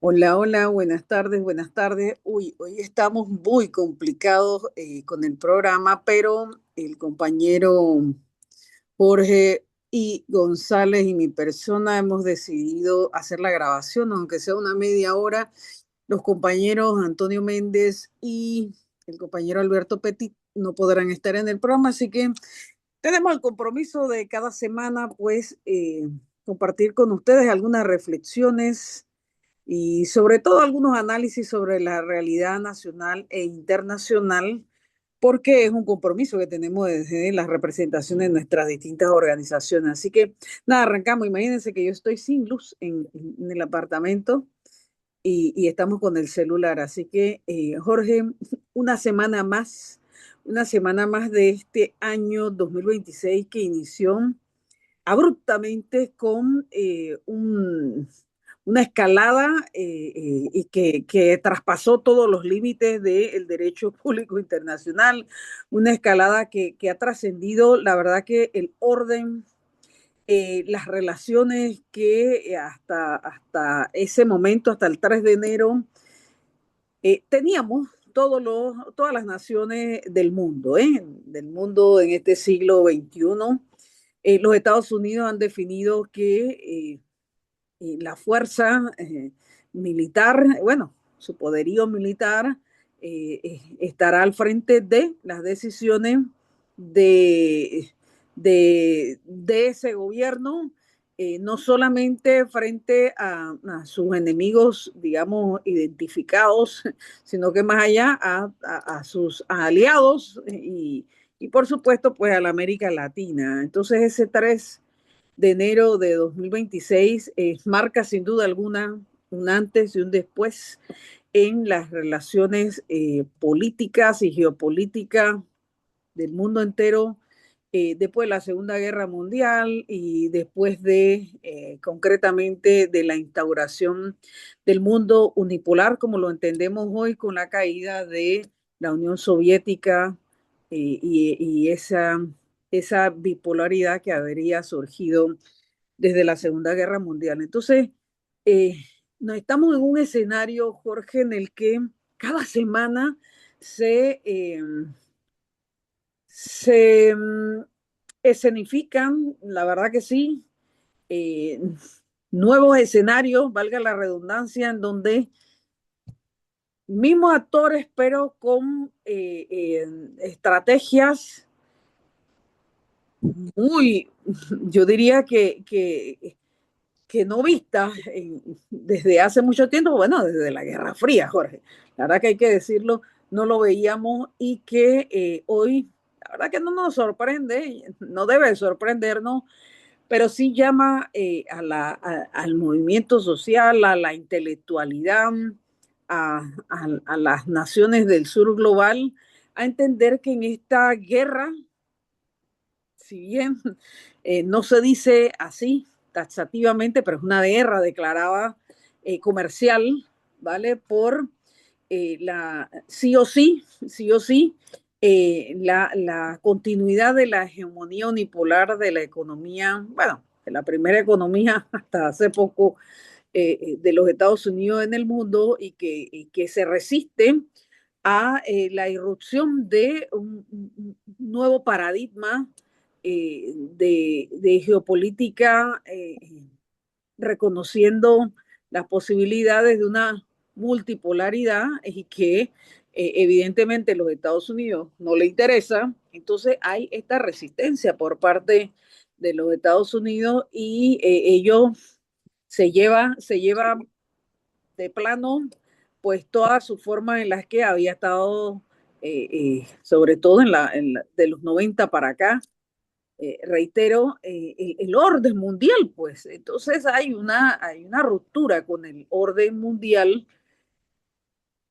Hola, hola, buenas tardes, buenas tardes. Uy, hoy estamos muy complicados con el programa, pero el compañero Jorge y González y mi persona hemos decidido hacer la grabación, aunque sea una media hora. Los compañeros Antonio Méndez y el compañero Alberto Petit no podrán estar en el programa, así que tenemos el compromiso de cada semana, pues, compartir con ustedes algunas reflexiones y sobre todo algunos análisis sobre la realidad nacional e internacional, porque es un compromiso que tenemos desde las representaciones de nuestras distintas organizaciones. Así que nada, arrancamos. Imagínense que yo estoy sin luz en el apartamento y estamos con el celular. Así que, Jorge, una semana más, una semana más de este año 2026 que inició abruptamente con una escalada y que traspasó todos los límites del derecho público internacional, una escalada que ha trascendido, la verdad que el orden, las relaciones que hasta ese momento, hasta el 3 de enero, teníamos todas las naciones del mundo en este siglo XXI. Los Estados Unidos han definido que la fuerza militar, bueno, su poderío militar estará al frente de las decisiones de, de ese gobierno, no solamente frente a sus enemigos, digamos, identificados, sino que más allá a sus aliados y por supuesto, pues a la América Latina. Entonces, ese 3 de enero de 2026 marca sin duda alguna un antes y un después en las relaciones políticas y geopolíticas del mundo entero, después de la Segunda Guerra Mundial y después de, concretamente, de la instauración del mundo unipolar, como lo entendemos hoy, con la caída de la Unión Soviética y esa bipolaridad que habría surgido desde la Segunda Guerra Mundial. Entonces, eh, nos estamos en un escenario, Jorge, en el que cada semana se, eh, se escenifican, la verdad que sí, eh, nuevos escenarios, valga la redundancia, en donde mismos actores, pero con estrategias muy, yo diría que no vistas desde hace mucho tiempo, bueno, desde la Guerra Fría, Jorge. La verdad que hay que decirlo, no lo veíamos y que hoy, la verdad que no nos sorprende, no debe sorprendernos, pero sí llama al movimiento social, a la intelectualidad, a las naciones del sur global, a entender que en esta guerra, si bien no se dice así taxativamente, pero es una guerra declarada comercial, ¿vale? Por sí o sí, la continuidad de la hegemonía unipolar de la economía, bueno, de la primera economía hasta hace poco de los Estados Unidos en el mundo y que se resiste a la irrupción de un nuevo paradigma de geopolítica, reconociendo las posibilidades de una multipolaridad y que evidentemente los Estados Unidos no le interesa. Entonces hay esta resistencia por parte de los Estados Unidos y ellos se lleva de plano pues todas sus formas en las que había estado, sobre todo de los 90 para acá, reitero, el orden mundial, pues. Entonces hay una ruptura con el orden mundial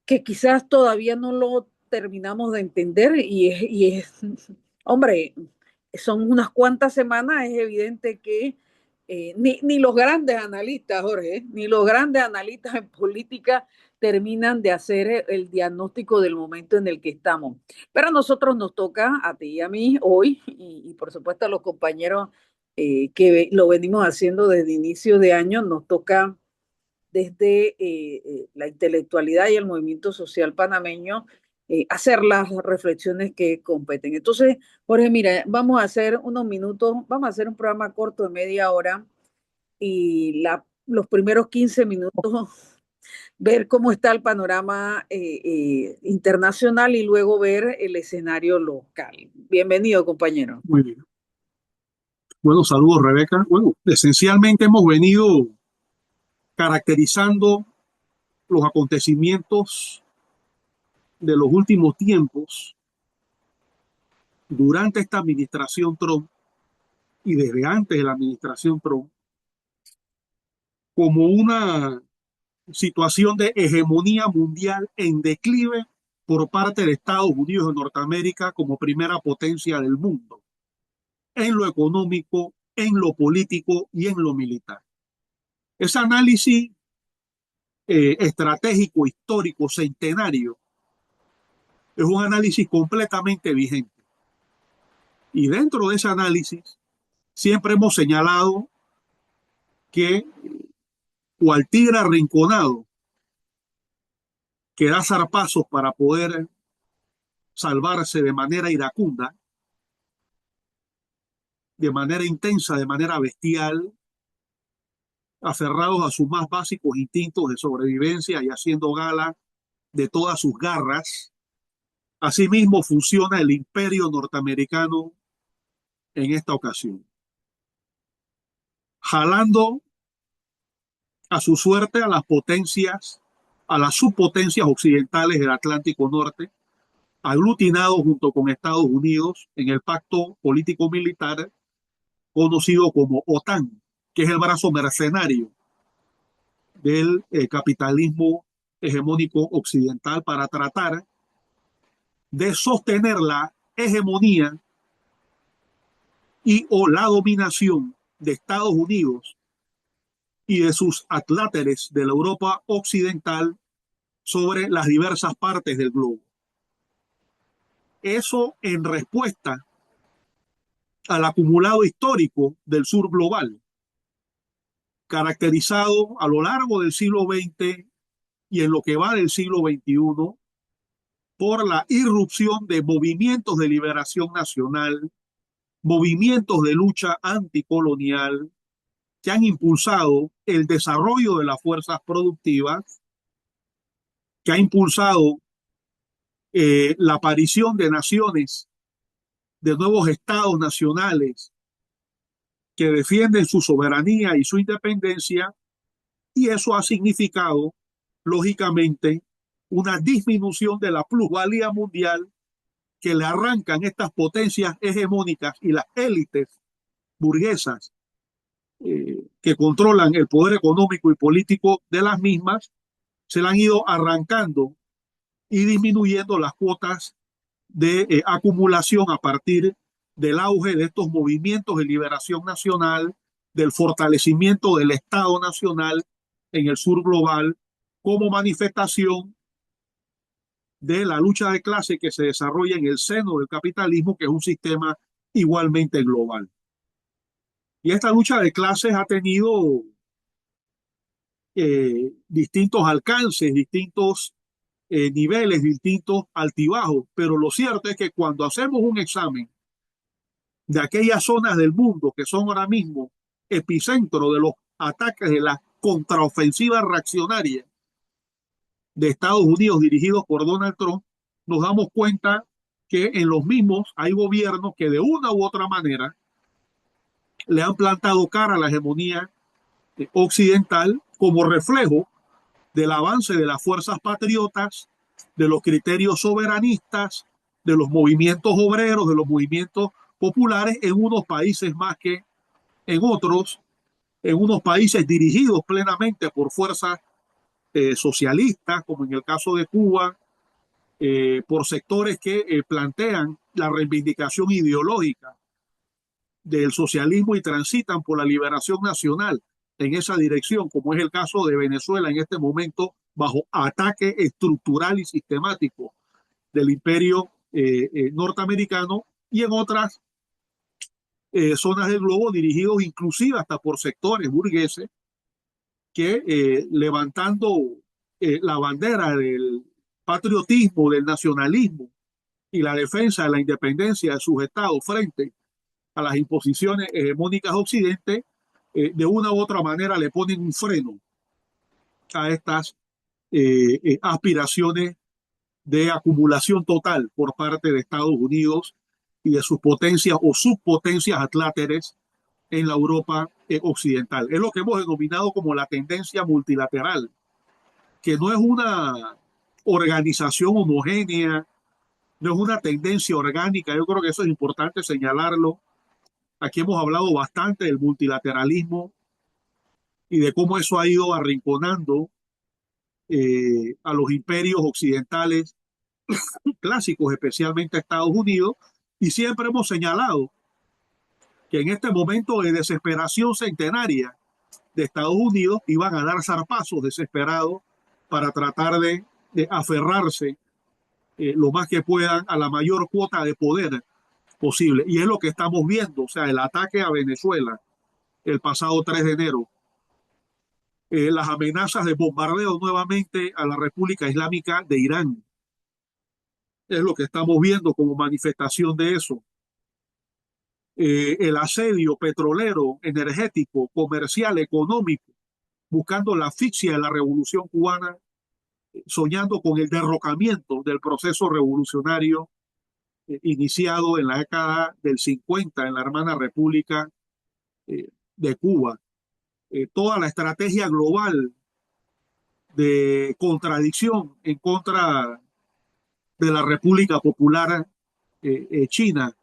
que quizás todavía no lo terminamos de entender hombre, son unas cuantas semanas, es evidente que ni los grandes analistas, Jorge, ni los grandes analistas en política terminan de hacer el diagnóstico del momento en el que estamos. Pero a nosotros nos toca, a ti y a mí, hoy, y por supuesto a los compañeros que lo venimos haciendo desde inicio de año, nos toca desde la intelectualidad y el movimiento social panameño, hacer las reflexiones que competen. Entonces, Jorge, mira, vamos a hacer unos minutos, vamos a hacer un programa corto de media hora y los primeros 15 minutos ver cómo está el panorama internacional y luego ver el escenario local. Bienvenido, compañero. Muy bien. Bueno, saludos, Rebeca. Bueno, esencialmente hemos venido caracterizando los acontecimientos de los últimos tiempos durante esta administración Trump y desde antes de la administración Trump como una situación de hegemonía mundial en declive por parte de Estados Unidos de Norteamérica como primera potencia del mundo, en lo económico, en lo político y en lo militar. Ese análisis estratégico, histórico, centenario, es un análisis completamente vigente. Y dentro de ese análisis, siempre hemos señalado que cual tigre arrinconado que da zarpazos para poder salvarse de manera iracunda, de manera intensa, de manera bestial, aferrados a sus más básicos instintos de sobrevivencia y haciendo gala de todas sus garras. Asimismo funciona el imperio norteamericano en esta ocasión, jalando a su suerte a las potencias, a las subpotencias occidentales del Atlántico Norte, aglutinados junto con Estados Unidos en el pacto político-militar conocido como OTAN, que es el brazo mercenario del capitalismo hegemónico occidental para tratar de sostener la hegemonía y o la dominación de Estados Unidos y de sus atláteres de la Europa occidental sobre las diversas partes del globo. Eso en respuesta al acumulado histórico del sur global, caracterizado a lo largo del siglo XX y en lo que va del siglo XXI por la irrupción de movimientos de liberación nacional, movimientos de lucha anticolonial que han impulsado el desarrollo de las fuerzas productivas, que ha impulsado la aparición de naciones, de nuevos estados nacionales que defienden su soberanía y su independencia, y eso ha significado, lógicamente, una disminución de la plusvalía mundial que le arrancan estas potencias hegemónicas y las élites burguesas que controlan el poder económico y político de las mismas, se le han ido arrancando y disminuyendo las cuotas de acumulación a partir del auge de estos movimientos de liberación nacional, del fortalecimiento del Estado nacional en el sur global, como manifestación de la lucha de clase que se desarrolla en el seno del capitalismo, que es un sistema igualmente global. Y esta lucha de clases ha tenido distintos alcances, distintos niveles, distintos altibajos, pero lo cierto es que cuando hacemos un examen de aquellas zonas del mundo que son ahora mismo epicentro de los ataques de la contraofensiva reaccionaria de Estados Unidos dirigidos por Donald Trump, nos damos cuenta que en los mismos hay gobiernos que de una u otra manera le han plantado cara a la hegemonía occidental como reflejo del avance de las fuerzas patriotas, de los criterios soberanistas, de los movimientos obreros, de los movimientos populares en unos países más que en otros, en unos países dirigidos plenamente por fuerzas socialistas, como en el caso de Cuba, por sectores que plantean la reivindicación ideológica del socialismo y transitan por la liberación nacional en esa dirección, como es el caso de Venezuela en este momento, bajo ataque estructural y sistemático del imperio norteamericano, y en otras zonas del globo dirigidos inclusive hasta por sectores burgueses que levantando la bandera del patriotismo, del nacionalismo y la defensa de la independencia de sus estados frente a las imposiciones hegemónicas de Occidente, de una u otra manera le ponen un freno a estas aspiraciones de acumulación total por parte de Estados Unidos y de sus potencias o subpotencias atláteres en la Europa occidental. Es lo que hemos denominado como la tendencia multilateral, que no es una organización homogénea, no es una tendencia orgánica. Yo creo que eso es importante señalarlo. Aquí hemos hablado bastante del multilateralismo y de cómo eso ha ido arrinconando a los imperios occidentales clásicos, especialmente a Estados Unidos, y siempre hemos señalado que en este momento de desesperación centenaria de Estados Unidos iban a dar zarpazos desesperados para tratar de aferrarse lo más que puedan a la mayor cuota de poder posible. Y es lo que estamos viendo, o sea, el ataque a Venezuela el pasado 3 de enero, las amenazas de bombardeo nuevamente a la República Islámica de Irán, es lo que estamos viendo como manifestación de eso. El asedio petrolero, energético, comercial, económico, buscando la asfixia de la revolución cubana, soñando con el derrocamiento del proceso revolucionario iniciado en la década del 50 en la hermana República de Cuba. Toda la estrategia global de contradicción en contra de la República Popular China,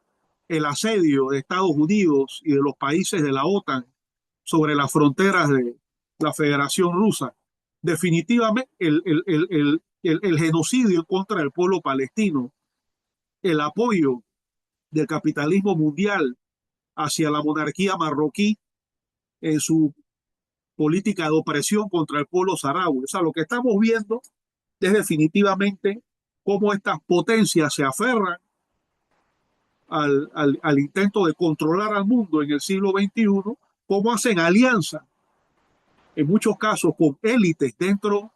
el asedio de Estados Unidos y de los países de la OTAN sobre las fronteras de la Federación Rusa. Definitivamente el genocidio en contra del pueblo palestino, el apoyo del capitalismo mundial hacia la monarquía marroquí en su política de opresión contra el pueblo saharaui. O sea, lo que estamos viendo es definitivamente cómo estas potencias se aferran al intento de controlar al mundo en el siglo XXI, cómo hacen alianza, en muchos casos con élites dentro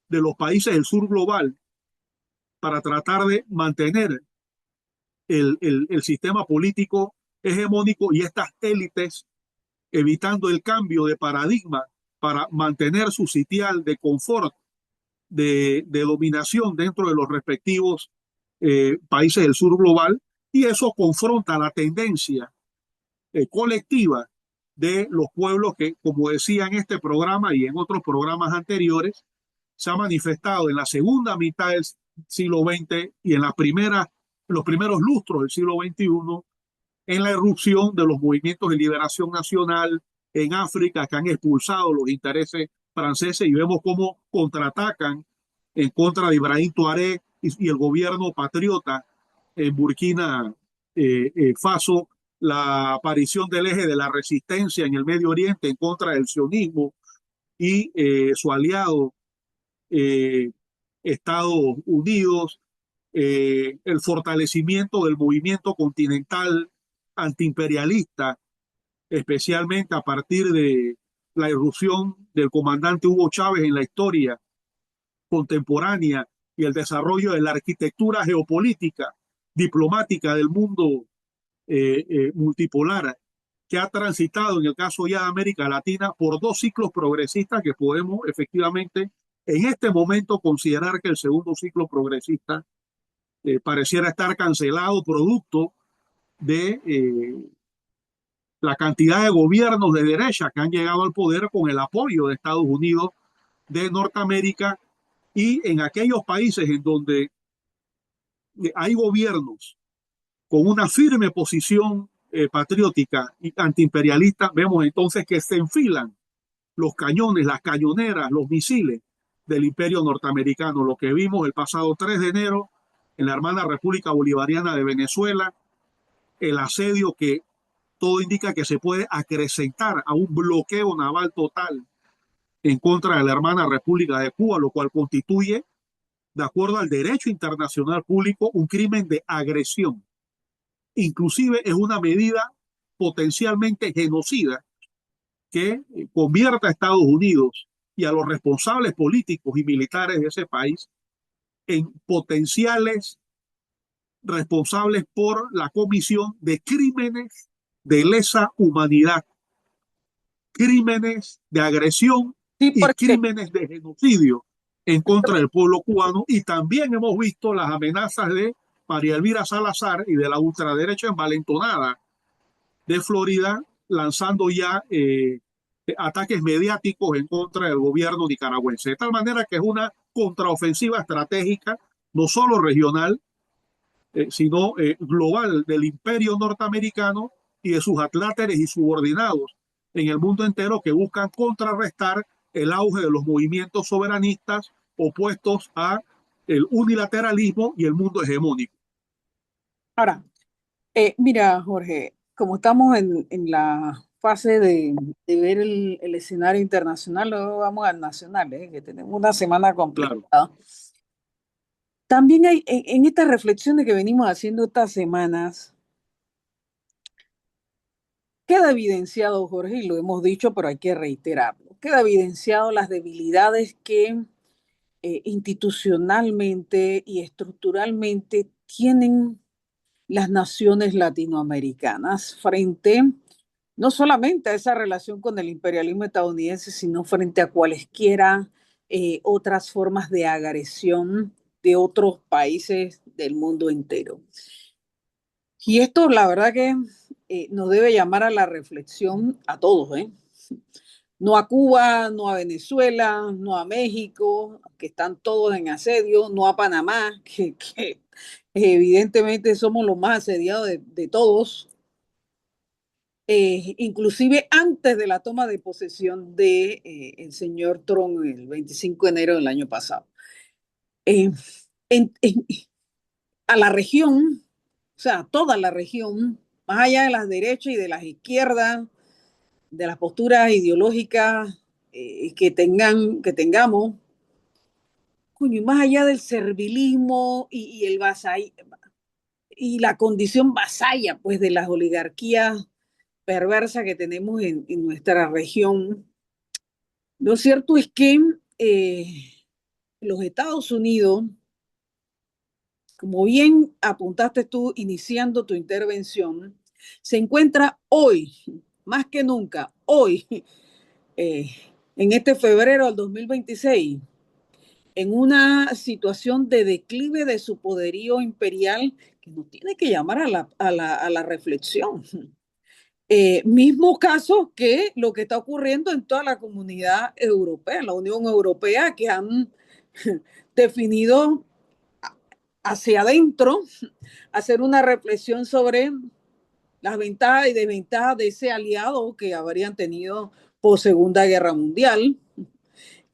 de los países del sur global, para tratar de mantener el sistema político hegemónico y estas élites evitando el cambio de paradigma para mantener su sitial de confort, de dominación dentro de los respectivos países del sur global, y eso confronta la tendencia colectiva de los pueblos que, como decía en este programa y en otros programas anteriores, se ha manifestado en la segunda mitad del siglo XX y en los primeros lustros del siglo XXI, en la irrupción de los movimientos de liberación nacional en África que han expulsado los intereses franceses, y vemos cómo contraatacan en contra de Ibrahim Tuareg y el gobierno patriota en Burkina Faso, la aparición del eje de la resistencia en el Medio Oriente en contra del sionismo y su aliado Estados Unidos, el fortalecimiento del movimiento continental antiimperialista, especialmente a partir de la irrupción del comandante Hugo Chávez en la historia contemporánea y el desarrollo de la arquitectura geopolítica, diplomática del mundo multipolar, que ha transitado en el caso ya de América Latina por dos ciclos progresistas que podemos efectivamente en este momento considerar que el segundo ciclo progresista pareciera estar cancelado producto de la cantidad de gobiernos de derecha que han llegado al poder con el apoyo de Estados Unidos de Norteamérica, y en aquellos países en donde hay gobiernos con una firme posición patriótica y antiimperialista, vemos entonces que se enfilan los cañones, las cañoneras, los misiles del imperio norteamericano. Lo que vimos el pasado 3 de enero en la hermana República Bolivariana de Venezuela, el asedio que todo indica que se puede acrecentar a un bloqueo naval total en contra de la hermana República de Cuba, lo cual constituye, de acuerdo al derecho internacional público, un crimen de agresión. Inclusive es una medida potencialmente genocida que convierta a Estados Unidos y a los responsables políticos y militares de ese país en potenciales responsables por la comisión de crímenes de lesa humanidad, crímenes de agresión Sí, y porque, crímenes de genocidio en contra del pueblo cubano. Y también hemos visto las amenazas de María Elvira Salazar y de la ultraderecha envalentonada de Florida, lanzando ya ataques mediáticos en contra del gobierno nicaragüense. De tal manera que es una contraofensiva estratégica, no solo regional, sino global del imperio norteamericano y de sus atláteres y subordinados en el mundo entero que buscan contrarrestar el auge de los movimientos soberanistas opuestos a el unilateralismo y el mundo hegemónico. ahora, mira, Jorge, como estamos en la fase de ver el escenario internacional, luego vamos al nacional, que tenemos una semana Claro, complicada. También hay en estas reflexiones que venimos haciendo estas semanas, queda evidenciado, Jorge, y lo hemos dicho, pero hay que reiterarlo, queda evidenciado las debilidades que institucionalmente y estructuralmente tienen las naciones latinoamericanas frente no solamente a esa relación con el imperialismo estadounidense, sino frente a cualesquiera otras formas de agresión de otros países del mundo entero. Y esto, la verdad que nos debe llamar a la reflexión a todos, ¿eh? No a Cuba, no a Venezuela, no a México, que están todos en asedio, no a Panamá, que evidentemente somos los más asediados de todos, inclusive antes de la toma de posesión de el señor Trump el 25 de enero del año pasado. Eh, en, en, a la región, o sea, toda la región, más allá de las derechas y de las izquierdas, de las posturas ideológicas que tengamos, coño, y más allá del servilismo y el vasall, y la condición vasalla, pues, de las oligarquías perversas que tenemos en nuestra región, lo cierto es que los Estados Unidos, como bien apuntaste tú iniciando tu intervención, se encuentra hoy, más que nunca, hoy, eh, en este febrero del 2026, en una situación de declive de su poderío imperial que nos tiene que llamar a la reflexión. Mismo caso que lo que está ocurriendo en toda la comunidad europea, la Unión Europea, que han definido hacia adentro, hacer una reflexión sobre las ventajas y desventajas de ese aliado que habrían tenido por Segunda Guerra Mundial,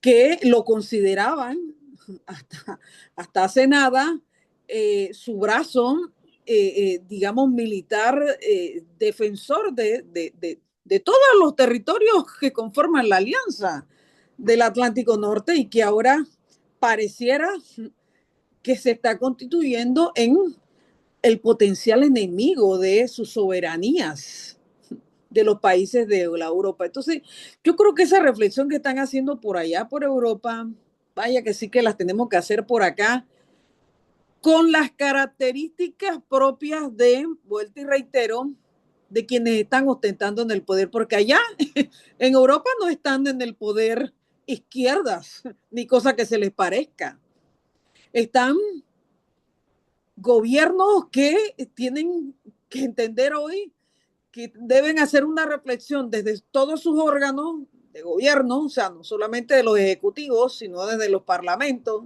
que lo consideraban hasta, hasta hace nada su brazo, digamos, militar defensor de todos los territorios que conforman la alianza del Atlántico Norte y que ahora pareciera que se está constituyendo en el potencial enemigo de sus soberanías de los países de la Europa. Entonces, yo creo que esa reflexión que están haciendo por allá, por Europa, vaya que sí que las tenemos que hacer por acá, con las características propias de, vuelta y reitero, de quienes están ostentando en el poder, porque allá en Europa no están en el poder izquierdas, ni cosa que se les parezca. Están gobiernos que tienen que entender hoy que deben hacer una reflexión desde todos sus órganos de gobierno, o sea, no solamente de los ejecutivos, sino desde los parlamentos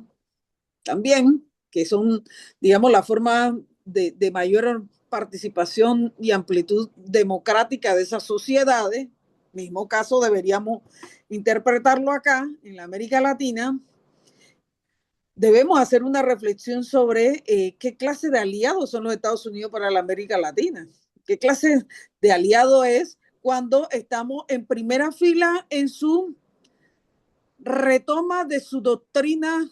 también, que son, digamos, la forma de mayor participación y amplitud democrática de esas sociedades. Mismo caso deberíamos interpretarlo acá, en la América Latina. Debemos hacer una reflexión sobre qué clase de aliados son los Estados Unidos para la América Latina. ¿Qué clase de aliado es cuando estamos en primera fila en su retoma de su doctrina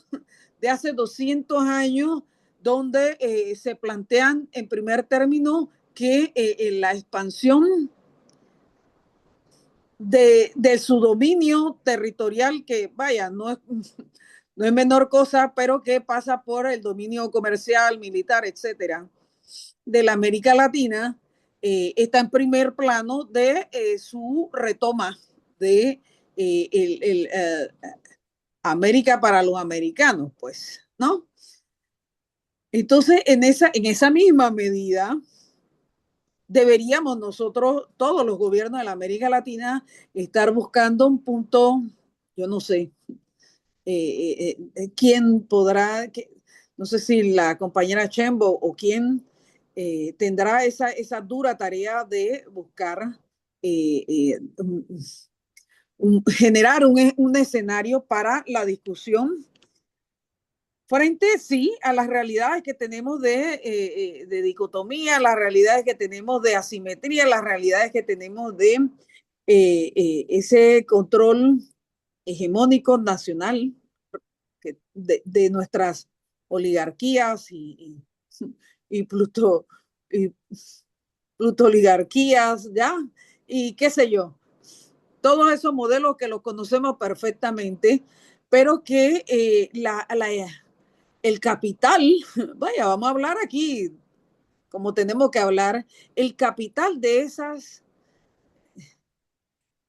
de hace 200 años, donde se plantean en primer término que la expansión de su dominio territorial, que vaya, no es menor cosa, pero que pasa por el dominio comercial, militar, etcétera, de la América Latina, está en primer plano de su retoma de América para los americanos, pues, ¿no? Entonces, en esa misma medida, deberíamos nosotros, todos los gobiernos de la América Latina, estar buscando un punto, yo no sé, quién podrá, no sé si la compañera Chembo o quién tendrá esa dura tarea de buscar generar un escenario para la discusión frente, sí, a las realidades que tenemos de dicotomía, las realidades que tenemos de asimetría, las realidades que tenemos de ese control hegemónico nacional de nuestras oligarquías y, pluto, y plutoligarquías, ¿ya? Y qué sé yo, todos esos modelos que los conocemos perfectamente, pero que el capital, vaya, vamos a hablar aquí como tenemos que hablar, el capital de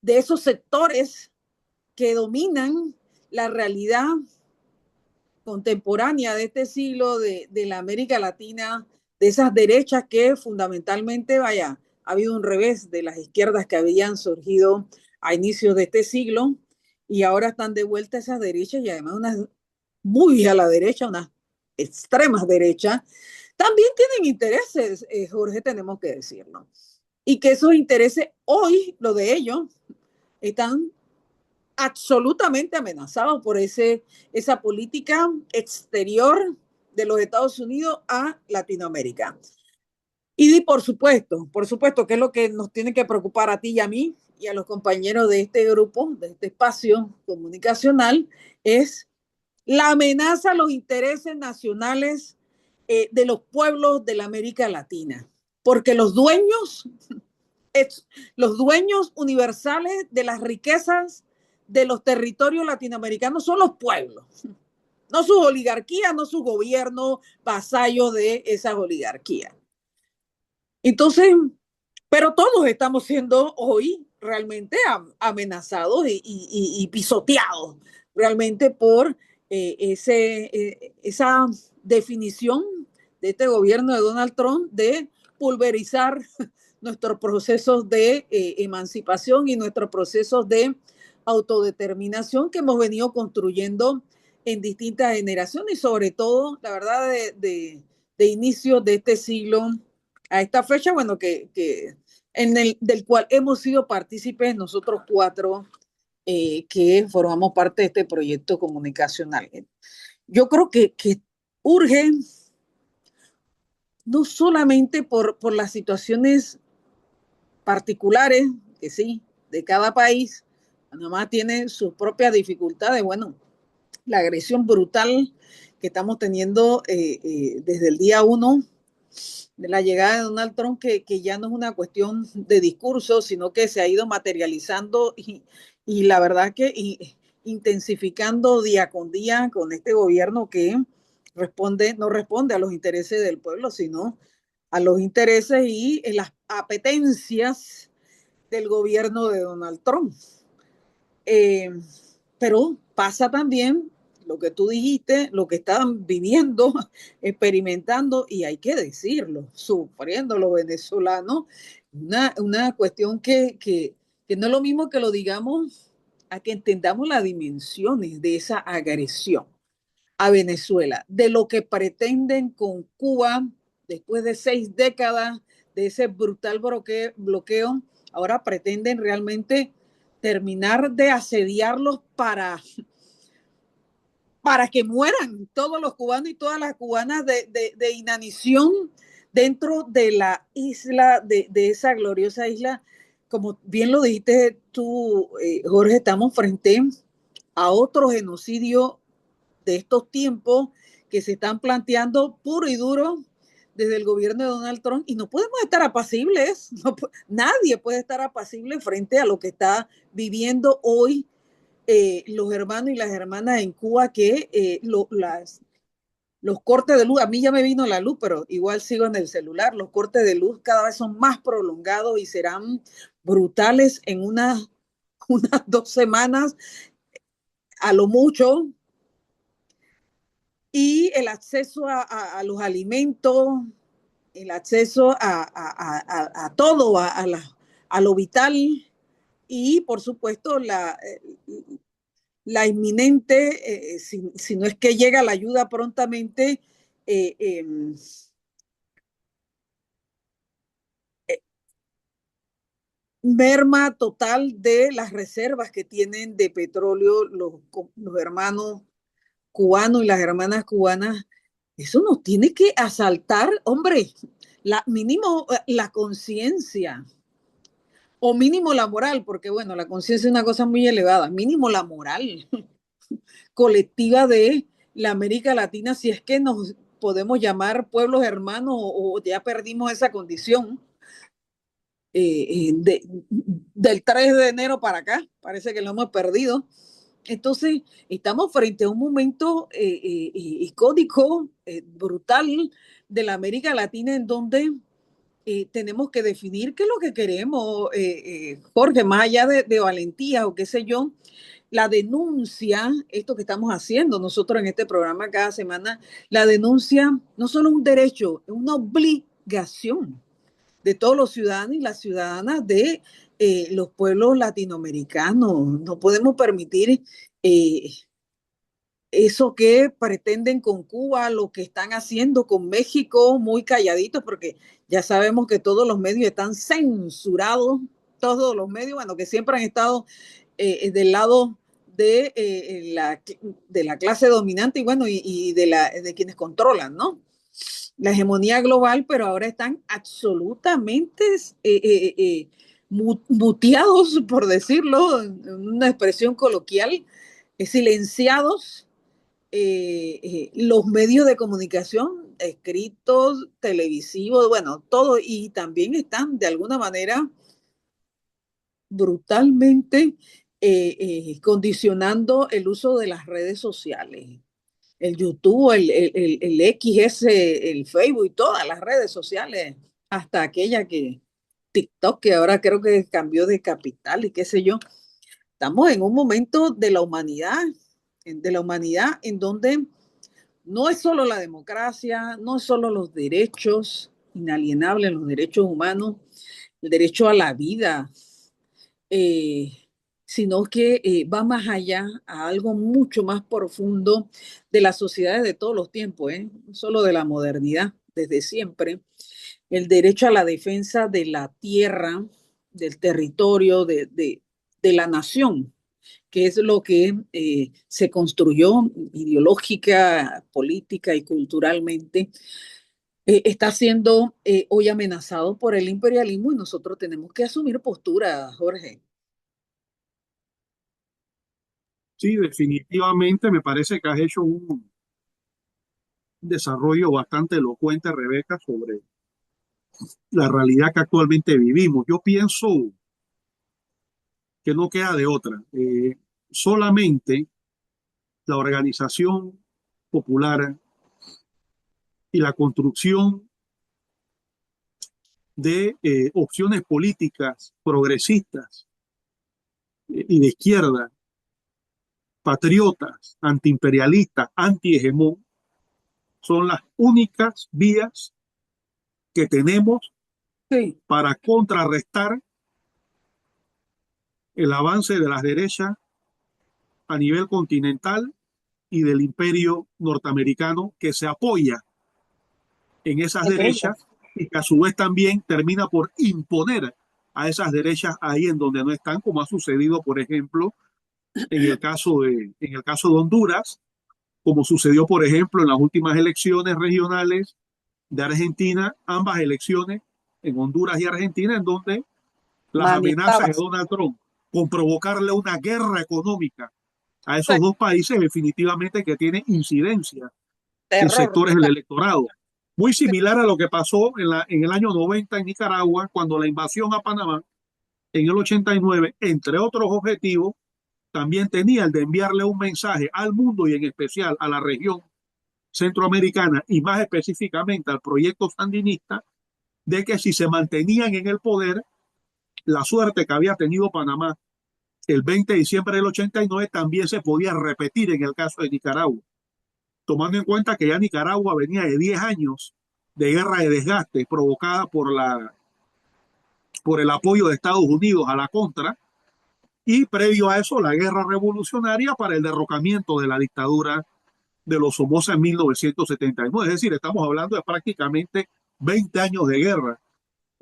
esos sectores que dominan la realidad contemporánea de este siglo de la América Latina, de esas derechas que fundamentalmente, vaya, ha habido un revés de las izquierdas que habían surgido a inicios de este siglo y ahora están de vuelta esas derechas y además unas muy a la derecha, unas extremas derechas, también tienen intereses, Jorge, tenemos que decirlo. Y que esos intereses hoy, lo de ellos, están absolutamente amenazados por esa política exterior de los Estados Unidos a Latinoamérica. Y por supuesto, que es lo que nos tiene que preocupar a ti y a mí y a los compañeros de este grupo, de este espacio comunicacional, es la amenaza a los intereses nacionales de los pueblos de la América Latina. Porque los dueños universales de las riquezas de los territorios latinoamericanos son los pueblos, no sus oligarquías, no sus gobiernos vasallos de esas oligarquías. Entonces, pero todos estamos siendo hoy realmente amenazados y pisoteados realmente por esa definición de este gobierno de Donald Trump de pulverizar nuestros procesos de emancipación y nuestros procesos de autodeterminación que hemos venido construyendo en distintas generaciones y sobre todo, la verdad, de inicio de este siglo a esta fecha, bueno, del cual hemos sido partícipes nosotros cuatro que formamos parte de este proyecto comunicacional. Yo creo que urge no solamente por las situaciones particulares, que sí, de cada país, Panamá tiene sus propias dificultades, bueno, la agresión brutal que estamos teniendo desde el día uno de la llegada de Donald Trump, que ya no es una cuestión de discurso, sino que se ha ido materializando y la verdad que intensificando día con día con este gobierno que no responde a los intereses del pueblo, sino a los intereses y las apetencias del gobierno de Donald Trump. Eh, pero pasa también lo que tú dijiste, lo que están viviendo, experimentando, y hay que decirlo, sufriendo los venezolanos, una cuestión que no es lo mismo que lo digamos a que entendamos las dimensiones de esa agresión a Venezuela, de lo que pretenden con Cuba después de 6 décadas de ese brutal bloqueo, ahora pretenden realmente terminar de asediarlos para que mueran todos los cubanos y todas las cubanas de inanición dentro de la isla, de esa gloriosa isla. Como bien lo dijiste tú, Jorge, estamos frente a otro genocidio de estos tiempos que se están planteando puro y duro desde el gobierno de Donald Trump y no podemos estar apacibles, nadie puede estar apacible frente a lo que está viviendo hoy los hermanos y las hermanas en Cuba, que los cortes de luz, a mí ya me vino la luz, pero igual sigo en el celular, los cortes de luz cada vez son más prolongados y serán brutales en unas 2 semanas a lo mucho, y el acceso a los alimentos, el acceso a todo, a lo vital, y por supuesto la inminente, si no es que llega la ayuda prontamente, eh, eh, merma total de las reservas que tienen de petróleo los hermanos cubanos y las hermanas cubanas. Eso nos tiene que asaltar, hombre, mínimo la conciencia, o mínimo la moral, porque bueno, la conciencia es una cosa muy elevada, mínimo la moral colectiva de la América Latina, si es que nos podemos llamar pueblos hermanos o ya perdimos esa condición. Del 3 de enero para acá, parece que lo hemos perdido. Entonces, estamos frente a un momento icónico, brutal de la América Latina, en donde tenemos que definir qué es lo que queremos, Jorge, más allá de valentía o qué sé yo, la denuncia, esto que estamos haciendo nosotros en este programa cada semana, la denuncia no solo un derecho, es una obligación de todos los ciudadanos y las ciudadanas de los pueblos latinoamericanos. No podemos permitir eh, eso que pretenden con Cuba, lo que están haciendo con México, muy calladitos, porque ya sabemos que todos los medios están censurados, todos los medios, bueno, que siempre han estado del lado de la clase dominante y bueno, y de quienes controlan, ¿no? La hegemonía global, pero ahora están absolutamente muteados, por decirlo, en una expresión coloquial, silenciados, los medios de comunicación, escritos, televisivos, bueno, todo, y también están de alguna manera brutalmente condicionando el uso de las redes sociales, el YouTube, el XS, el Facebook y todas las redes sociales, hasta aquella que TikTok, que ahora creo que cambió de capital y qué sé yo. Estamos en un momento de la humanidad en donde no es solo la democracia, no es solo los derechos inalienables, los derechos humanos, el derecho a la vida, eh, sino que va más allá a algo mucho más profundo de las sociedades de todos los tiempos, no solo de la modernidad, desde siempre. El derecho a la defensa de la tierra, del territorio, de la nación, que es lo que se construyó ideológica, política y culturalmente, está siendo hoy amenazado por el imperialismo, y nosotros tenemos que asumir postura, Jorge. Sí, definitivamente me parece que has hecho un desarrollo bastante elocuente, Rebeca, sobre la realidad que actualmente vivimos. Yo pienso que no queda de otra. Solamente la organización popular y la construcción de opciones políticas progresistas y de izquierda, patriotas, antiimperialistas, antihegemón, son las únicas vías que tenemos Sí, para contrarrestar el avance de las derechas a nivel continental y del imperio norteamericano, que se apoya en esas eso. derechas y que a su vez también termina por imponer a esas derechas ahí en donde no están, como ha sucedido, por ejemplo, en el caso de Honduras, como sucedió, por ejemplo, en las últimas elecciones regionales de Argentina, ambas elecciones en Honduras y Argentina, en donde las amenazas de Maniatadas. Donald Trump con provocarle una guerra económica a Sí, esos dos países definitivamente que tiene incidencia en terror sectores del total. electorado. Muy similar a lo que pasó en el año 90 en Nicaragua, cuando la invasión a Panamá en el 89, entre otros objetivos, también tenía el de enviarle un mensaje al mundo y en especial a la región centroamericana y más específicamente al proyecto sandinista, de que si se mantenían en el poder, la suerte que había tenido Panamá el 20 de diciembre del 89 también se podía repetir en el caso de Nicaragua, tomando en cuenta que ya Nicaragua venía de 10 años de guerra de desgaste provocada por el apoyo de Estados Unidos a la contra y previo a eso la guerra revolucionaria para el derrocamiento de la dictadura de los Somoza en 1979. Es decir, estamos hablando de prácticamente 20 años de guerra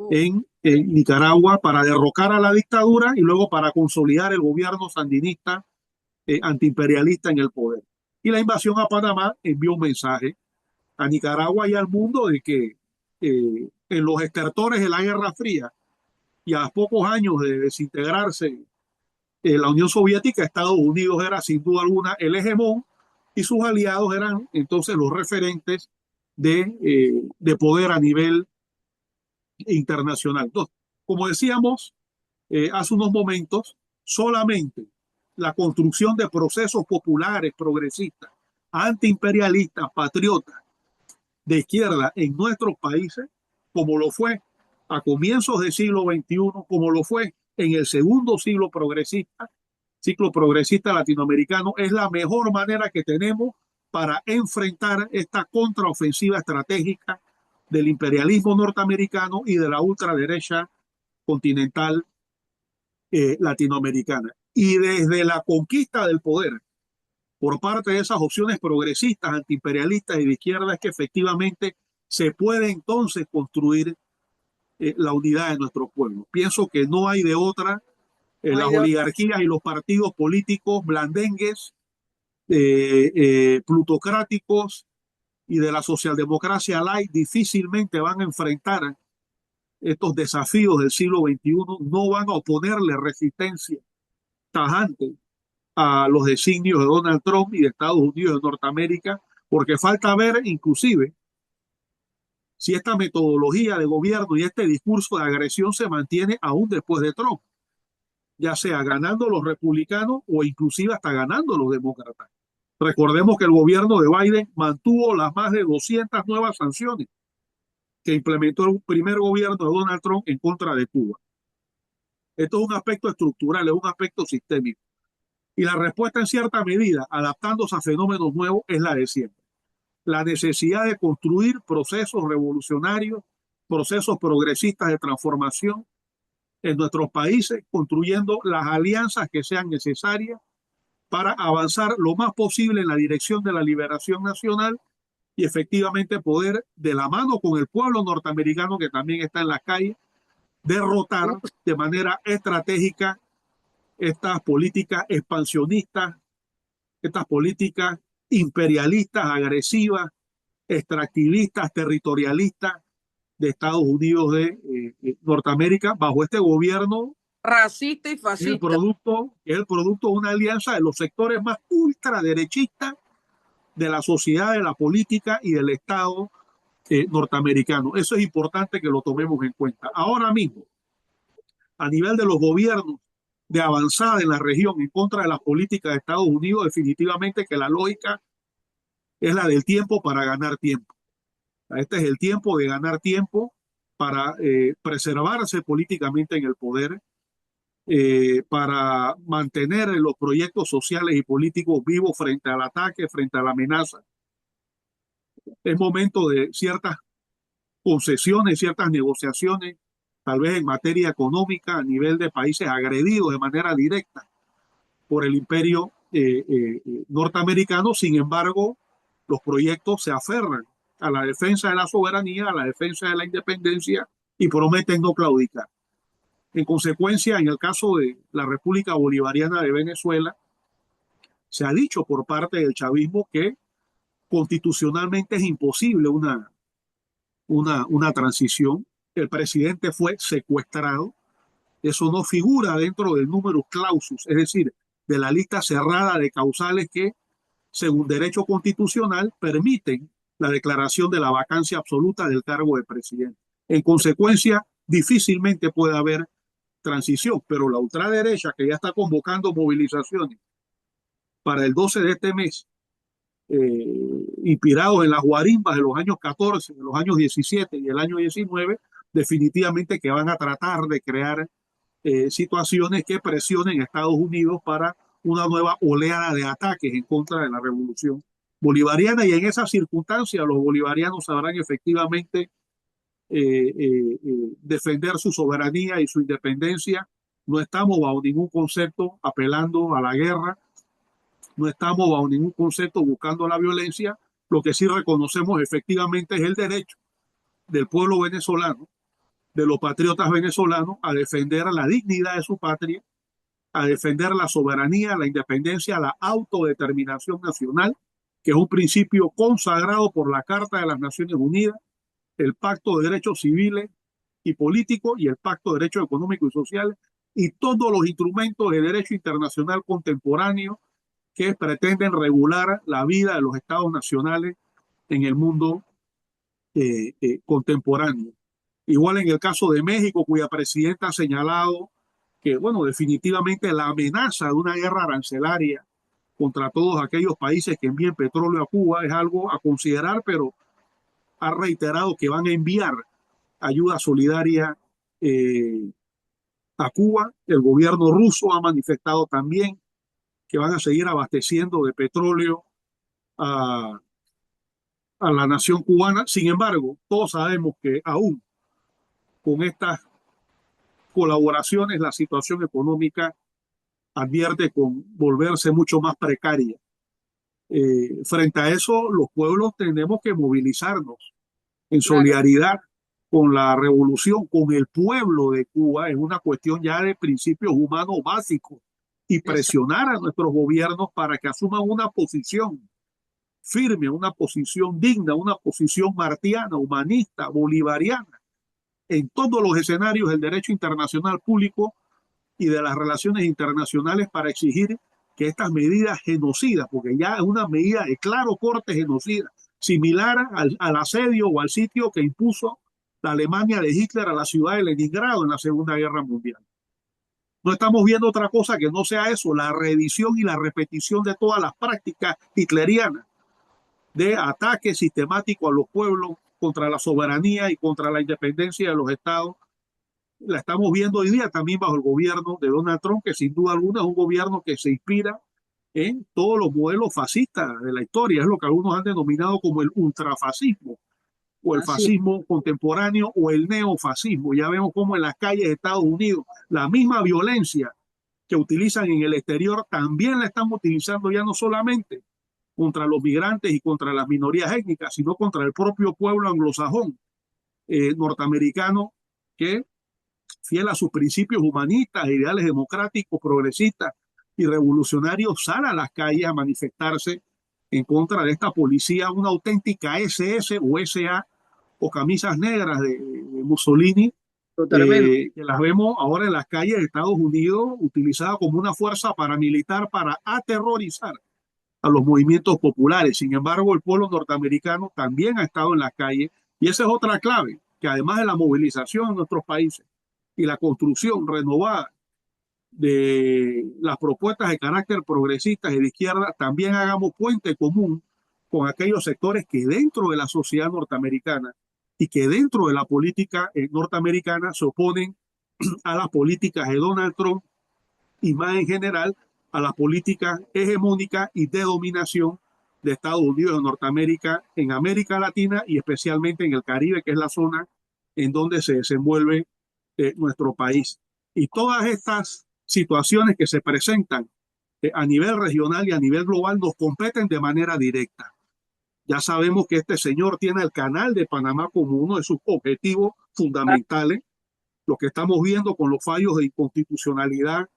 en Nicaragua para derrocar a la dictadura y luego para consolidar el gobierno sandinista antiimperialista en el poder. Y la invasión a Panamá envió un mensaje a Nicaragua y al mundo de que en los estertores de la Guerra Fría y a pocos años de desintegrarse la Unión Soviética, Estados Unidos era sin duda alguna el hegemón y sus aliados eran entonces los referentes de poder a nivel internacional. Entonces, como decíamos hace unos momentos, solamente la construcción de procesos populares, progresistas, antiimperialistas, patriotas, de izquierda en nuestros países, como lo fue a comienzos del siglo XXI, como lo fue en el segundo ciclo progresista latinoamericano, es la mejor manera que tenemos para enfrentar esta contraofensiva estratégica del imperialismo norteamericano y de la ultraderecha continental latinoamericana. Y desde la conquista del poder por parte de esas opciones progresistas, antiimperialistas y de izquierda es que efectivamente se puede entonces construir la unidad de nuestro pueblo. Pienso que no hay de otra. No Las hay de otra. oligarquías y los partidos políticos blandengues, plutocráticos y de la socialdemocracia light difícilmente van a enfrentar estos desafíos del siglo XXI, no van a oponerle resistencia tajante a los designios de Donald Trump y de Estados Unidos de Norteamérica, porque falta ver inclusive si esta metodología de gobierno y este discurso de agresión se mantiene aún después de Trump, ya sea ganando los republicanos o inclusive hasta ganando los demócratas. Recordemos que el gobierno de Biden mantuvo las más de 200 nuevas sanciones que implementó el primer gobierno de Donald Trump en contra de Cuba. Esto es un aspecto estructural, es un aspecto sistémico. Y la respuesta en cierta medida, adaptándose a fenómenos nuevos, es la de siempre. La necesidad de construir procesos revolucionarios, procesos progresistas de transformación en nuestros países, construyendo las alianzas que sean necesarias para avanzar lo más posible en la dirección de la liberación nacional y efectivamente poder, de la mano con el pueblo norteamericano que también está en las calles, derrotar de manera estratégica estas políticas expansionistas, estas políticas imperialistas, agresivas, extractivistas, territorialistas de Estados Unidos de Norteamérica bajo este gobierno Racista y fascista. es el producto de una alianza de los sectores más ultraderechistas de la sociedad, de la política y del Estado norteamericano. Eso es importante que lo tomemos en cuenta. Ahora mismo, a nivel de los gobiernos de avanzada en la región en contra de las políticas de Estados Unidos, definitivamente que la lógica es la del tiempo para ganar tiempo. Este es el tiempo de ganar tiempo para preservarse políticamente en el poder, para mantener los proyectos sociales y políticos vivos frente al ataque, frente a la amenaza. Es momento de ciertas concesiones, ciertas negociaciones, tal vez en materia económica a nivel de países agredidos de manera directa por el imperio norteamericano. Sin embargo, los proyectos se aferran a la defensa de la soberanía, a la defensa de la independencia y prometen no claudicar. En consecuencia, en el caso de la República Bolivariana de Venezuela, se ha dicho por parte del chavismo que constitucionalmente es imposible una transición. El presidente fue secuestrado. Eso no figura dentro del numerus clausus, es decir, de la lista cerrada de causales que, según derecho constitucional, permiten la declaración de la vacancia absoluta del cargo de presidente. En consecuencia, difícilmente puede haber transición, pero la ultraderecha que ya está convocando movilizaciones para el 12 de este mes, inspirados en las guarimbas de los años 14, de los años 17 y el año 19, definitivamente que van a tratar de crear situaciones que presionen a Estados Unidos para una nueva oleada de ataques en contra de la revolución bolivariana, y en esas circunstancias los bolivarianos sabrán efectivamente defender su soberanía y su independencia. No estamos bajo ningún concepto apelando a la guerra, no estamos bajo ningún concepto buscando la violencia. Lo que sí reconocemos efectivamente es el derecho del pueblo venezolano, de los patriotas venezolanos, a defender la dignidad de su patria, a defender la soberanía, la independencia, la autodeterminación nacional, que es un principio consagrado por la Carta de las Naciones Unidas, el Pacto de Derechos Civiles y Políticos y el Pacto de Derechos Económicos y Sociales, y todos los instrumentos de derecho internacional contemporáneo que pretenden regular la vida de los estados nacionales en el mundo contemporáneo. Igual en el caso de México, cuya presidenta ha señalado que, bueno, definitivamente la amenaza de una guerra arancelaria contra todos aquellos países que envíen petróleo a Cuba es algo a considerar, pero ha reiterado que van a enviar ayuda solidaria a Cuba. El gobierno ruso ha manifestado también que van a seguir abasteciendo de petróleo a la nación cubana. Sin embargo, todos sabemos que aún con estas colaboraciones la situación económica advierte con volverse mucho más precaria. Frente a eso, los pueblos tenemos que movilizarnos en Claro, solidaridad con la revolución, con el pueblo de Cuba. Es una cuestión ya de principios humanos básicos, y esa- presionar a nuestros gobiernos para que asuman una posición firme, una posición digna, una posición martiana, humanista, bolivariana, en todos los escenarios del derecho internacional público y de las relaciones internacionales, para exigir que estas medidas genocidas, porque ya es una medida de claro corte genocida, similar al asedio o al sitio que impuso la Alemania de Hitler a la ciudad de Leningrado en la Segunda Guerra Mundial. No estamos viendo otra cosa que no sea eso, la reedición y la repetición de todas las prácticas hitlerianas de ataque sistemático a los pueblos, contra la soberanía y contra la independencia de los estados. La estamos viendo hoy día también bajo el gobierno de Donald Trump, que sin duda alguna es un gobierno que se inspira en todos los modelos fascistas de la historia. Es lo que algunos han denominado como el ultrafascismo, o el así, fascismo contemporáneo, o el neofascismo. Ya vemos cómo en las calles de Estados Unidos la misma violencia que utilizan en el exterior también la están utilizando ya no solamente contra los migrantes y contra las minorías étnicas, sino contra el propio pueblo anglosajón norteamericano, que, fiel a sus principios humanistas, ideales democráticos, progresistas y revolucionarios, sale a las calles a manifestarse en contra de esta policía, una auténtica SS o SA, o camisas negras de Mussolini, totalmente. que las vemos ahora en las calles de Estados Unidos, utilizadas como una fuerza paramilitar para aterrorizar a los movimientos populares. Sin embargo, el pueblo norteamericano también ha estado en las calles, y esa es otra clave, que además de la movilización en nuestros países y la construcción renovada de las propuestas de carácter progresista y de izquierda, también hagamos puente común con aquellos sectores que dentro de la sociedad norteamericana y que dentro de la política norteamericana se oponen a las políticas de Donald Trump, y más en general a las políticas hegemónicas y de dominación de Estados Unidos de Norteamérica en América Latina, y especialmente en el Caribe, que es la zona en donde se desenvuelve nuestro país. Y todas estas situaciones que se presentan a nivel regional y a nivel global nos competen de manera directa. Ya sabemos que este señor tiene el Canal de Panamá como uno de sus objetivos fundamentales. Lo que estamos viendo con los fallos de inconstitucionalidad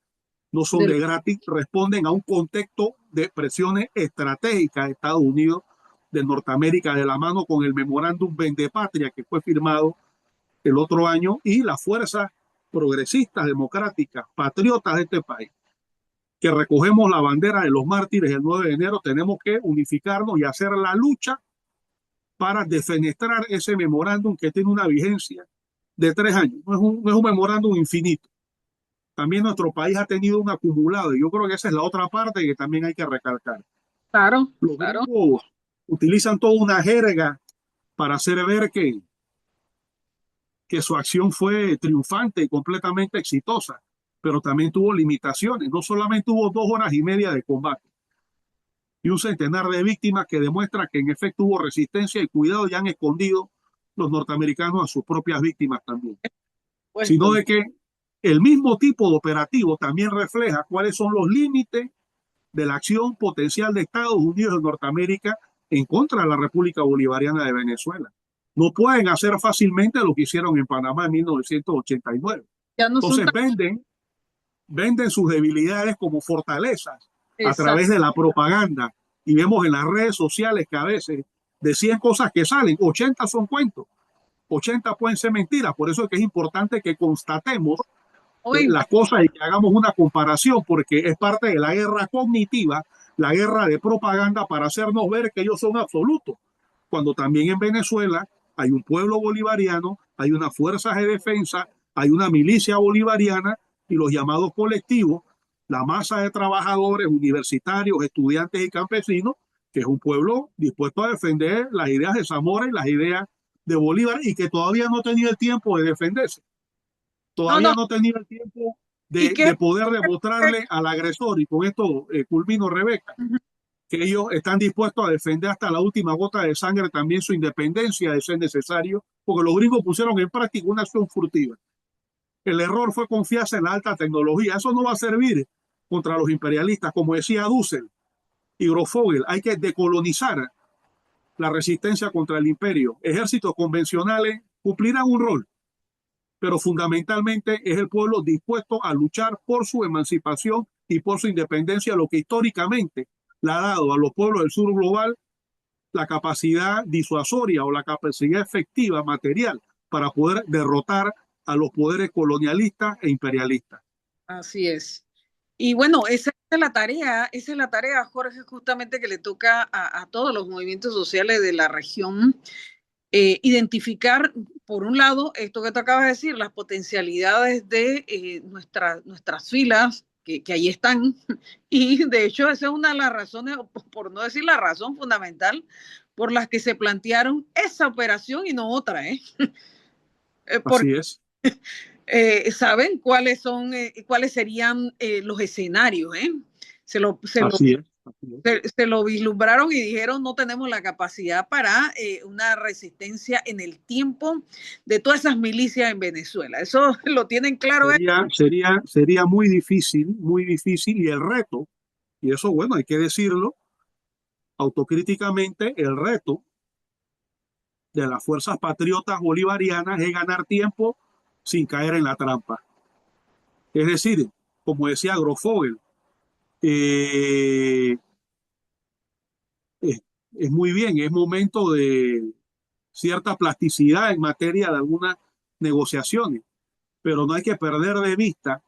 no son Del- de gratis, responden a un contexto de presiones estratégicas de Estados Unidos, de Norteamérica, de la mano con el memorándum Vendepatria que fue firmado el otro año, y las fuerzas progresistas, democráticas, patriotas de este país, que recogemos la bandera de los mártires el 9 de enero, tenemos que unificarnos y hacer la lucha para defenestrar ese memorándum que tiene una vigencia de 3 años. No es un memorándum infinito. También nuestro país ha tenido un acumulado y yo creo que esa es la otra parte que también hay que recalcar. Claro, Los claro. gringos utilizan toda una jerga para hacer ver que su acción fue triunfante y completamente exitosa, pero también tuvo limitaciones. No solamente hubo 2 horas y media de combate y un centenar de víctimas que demuestra que en efecto hubo resistencia y cuidado y han escondido los norteamericanos a sus propias víctimas también, sino Puesto. de que el mismo tipo de operativo también refleja cuáles son los límites de la acción potencial de Estados Unidos de Norteamérica en contra de la República Bolivariana de Venezuela. No pueden hacer fácilmente lo que hicieron en Panamá en 1989. Ya no son Entonces tan venden sus debilidades como fortalezas a través exactos. de la propaganda y vemos en las redes sociales que a veces de 100 cosas que salen, 80 son cuentos, 80 pueden ser mentiras. Por eso es que es importante que constatemos Oiga, las cosas y que hagamos una comparación, porque es parte de la guerra cognitiva, la guerra de propaganda para hacernos ver que ellos son absolutos, cuando también en Venezuela hay un pueblo bolivariano, hay unas fuerzas de defensa, hay una milicia bolivariana y los llamados colectivos, la masa de trabajadores, universitarios, estudiantes y campesinos, que es un pueblo dispuesto a defender las ideas de Zamora y las ideas de Bolívar y que todavía no ha tenido el tiempo de defenderse, no, no, todavía no ha tenido el tiempo y de, que de poder demostrarle al agresor, y con esto culmino, Rebeca, que ellos están dispuestos a defender hasta la última gota de sangre también su independencia de ser necesario, porque los gringos pusieron en práctica una acción furtiva. El error fue confiarse en la alta tecnología. Eso no va a servir contra los imperialistas. Como decía Dussel y Grofogel, hay que decolonizar la resistencia contra el imperio. Ejércitos convencionales cumplirán un rol, pero fundamentalmente es el pueblo dispuesto a luchar por su emancipación y por su independencia, lo que históricamente le ha dado a los pueblos del sur global la capacidad disuasoria o la capacidad efectiva material para poder derrotar a los poderes colonialistas e imperialistas. así es. Y bueno, esa es la tarea, Jorge, justamente que le toca a todos los movimientos sociales de la región, identificar, por un lado, esto que tú acabas de decir, las potencialidades de nuestras filas, que ahí están, y de hecho esa es una de las razones, por no decir la razón fundamental, por las que se plantearon esa operación y no otra, ¿eh? Porque Así es, saben cuáles serían los escenarios, ¿eh? Se lo, se lo, así es, así es. se lo vislumbraron y dijeron no tenemos la capacidad para una resistencia en el tiempo de todas esas milicias en Venezuela. Eso lo tienen claro. Sería muy difícil, y el reto, y eso bueno, hay que decirlo autocríticamente, el reto de las fuerzas patriotas bolivarianas es ganar tiempo sin caer en la trampa. Es decir, como decía Grofogel, eh, es, es muy bien, es momento de cierta plasticidad en materia de algunas negociaciones, pero no hay que perder de vista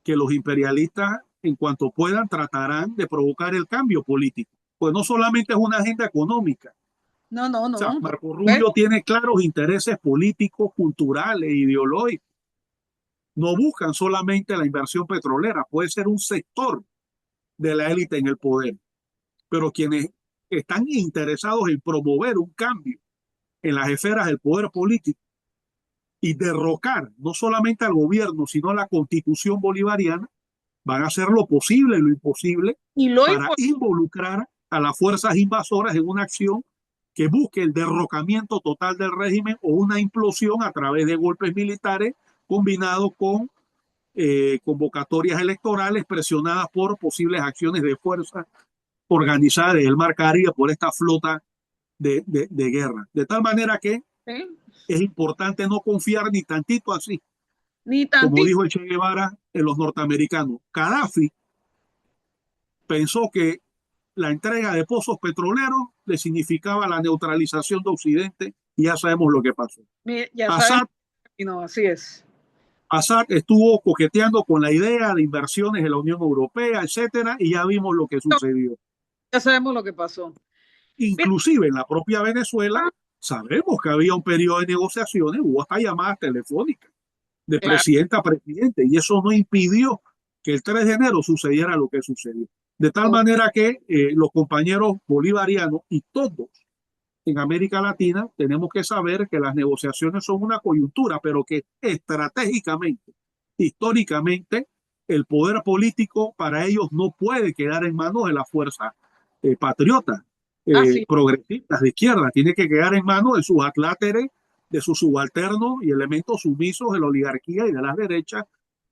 que los imperialistas, en cuanto puedan, tratarán de provocar el cambio político. Pues no solamente es una agenda económica. No, no, O sea, no. Marco Rubio tiene claros intereses políticos, culturales, ideológicos. No buscan solamente la inversión petrolera, puede ser un sector de la élite en el poder, pero quienes están interesados en promover un cambio en las esferas del poder político y derrocar no solamente al gobierno, sino a la constitución bolivariana, van a hacer lo posible y lo imposible Y lo para importante, involucrar a las fuerzas invasoras en una acción que busque el derrocamiento total del régimen o una implosión a través de golpes militares combinados con convocatorias electorales presionadas por posibles acciones de fuerza organizadas en el Mar Caribe por esta flota de guerra. De tal manera que ¿eh? es importante no confiar ni tantito así, Ni como tantito. dijo el Che Guevara en los norteamericanos. Gaddafi pensó que la entrega de pozos petroleros le significaba la neutralización de Occidente y ya sabemos lo que pasó. Ya sabemos, Assad, y no, así es. Assad estuvo coqueteando con la idea de inversiones en la Unión Europea, etcétera, y ya vimos lo que sucedió. Ya sabemos lo que pasó. Inclusive en la propia Venezuela sabemos que había un periodo de negociaciones, hubo hasta llamadas telefónicas de Claro, presidente a presidente, y eso no impidió que el 3 de enero sucediera lo que sucedió. De tal manera que los compañeros bolivarianos y todos en América Latina tenemos que saber que las negociaciones son una coyuntura, pero que estratégicamente, históricamente, el poder político para ellos no puede quedar en manos de la fuerza patriota, así, progresistas de izquierda, tiene que quedar en manos de sus atláteres, de sus subalternos y elementos sumisos de la oligarquía y de las derechas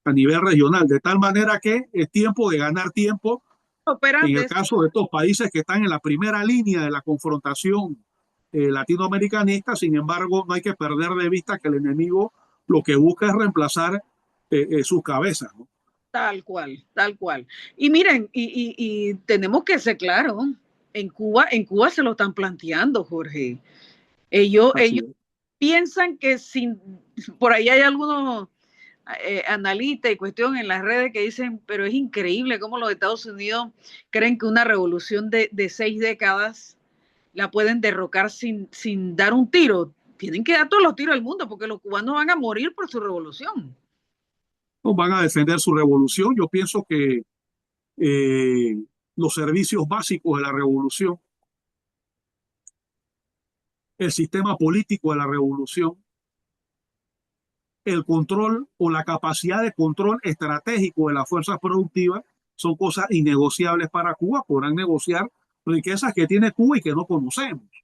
a nivel regional, de tal manera que es tiempo de ganar tiempo operan en el de caso de estos países que están en la primera línea de la confrontación latinoamericanista. Sin embargo, no hay que perder de vista que el enemigo lo que busca es reemplazar sus cabezas, ¿no? tal cual, tal cual. Y miren, y tenemos que ser claros, en Cuba se lo están planteando, Jorge. Así Ellos es. piensan que sin, por ahí hay algunos analistas y cuestión en las redes que dicen, pero es increíble cómo los Estados Unidos creen que una revolución de 6 décadas la pueden derrocar sin dar un tiro. Tienen que dar todos los tiros del mundo porque los cubanos van a morir por su revolución. No van a defender su revolución. Yo pienso que eh, los servicios básicos de la revolución, el sistema político de la revolución, el control o la capacidad de control estratégico de las fuerzas productivas son cosas innegociables para Cuba. Podrán negociar riquezas que tiene Cuba y que no conocemos y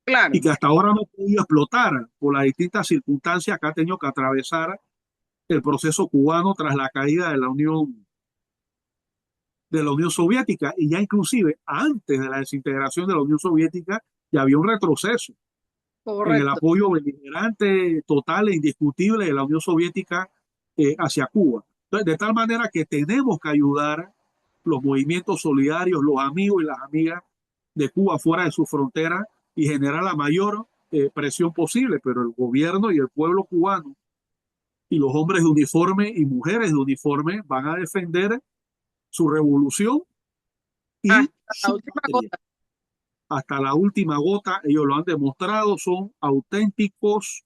Claro, que hasta ahora no ha podido explotar por las distintas circunstancias que ha tenido que atravesar el proceso cubano tras la caída de la Unión Soviética, y ya inclusive antes de la desintegración de la Unión Soviética ya había un retroceso en el correcto. apoyo beligerante total e indiscutible de la Unión Soviética hacia Cuba. Entonces, de tal manera que tenemos que ayudar los movimientos solidarios, los amigos y las amigas de Cuba fuera de su frontera y generar la mayor presión posible, pero el gobierno y el pueblo cubano y los hombres de uniforme y mujeres de uniforme van a defender su revolución y Hasta la su última patria. gota. Hasta la última gota, ellos lo han demostrado, son auténticos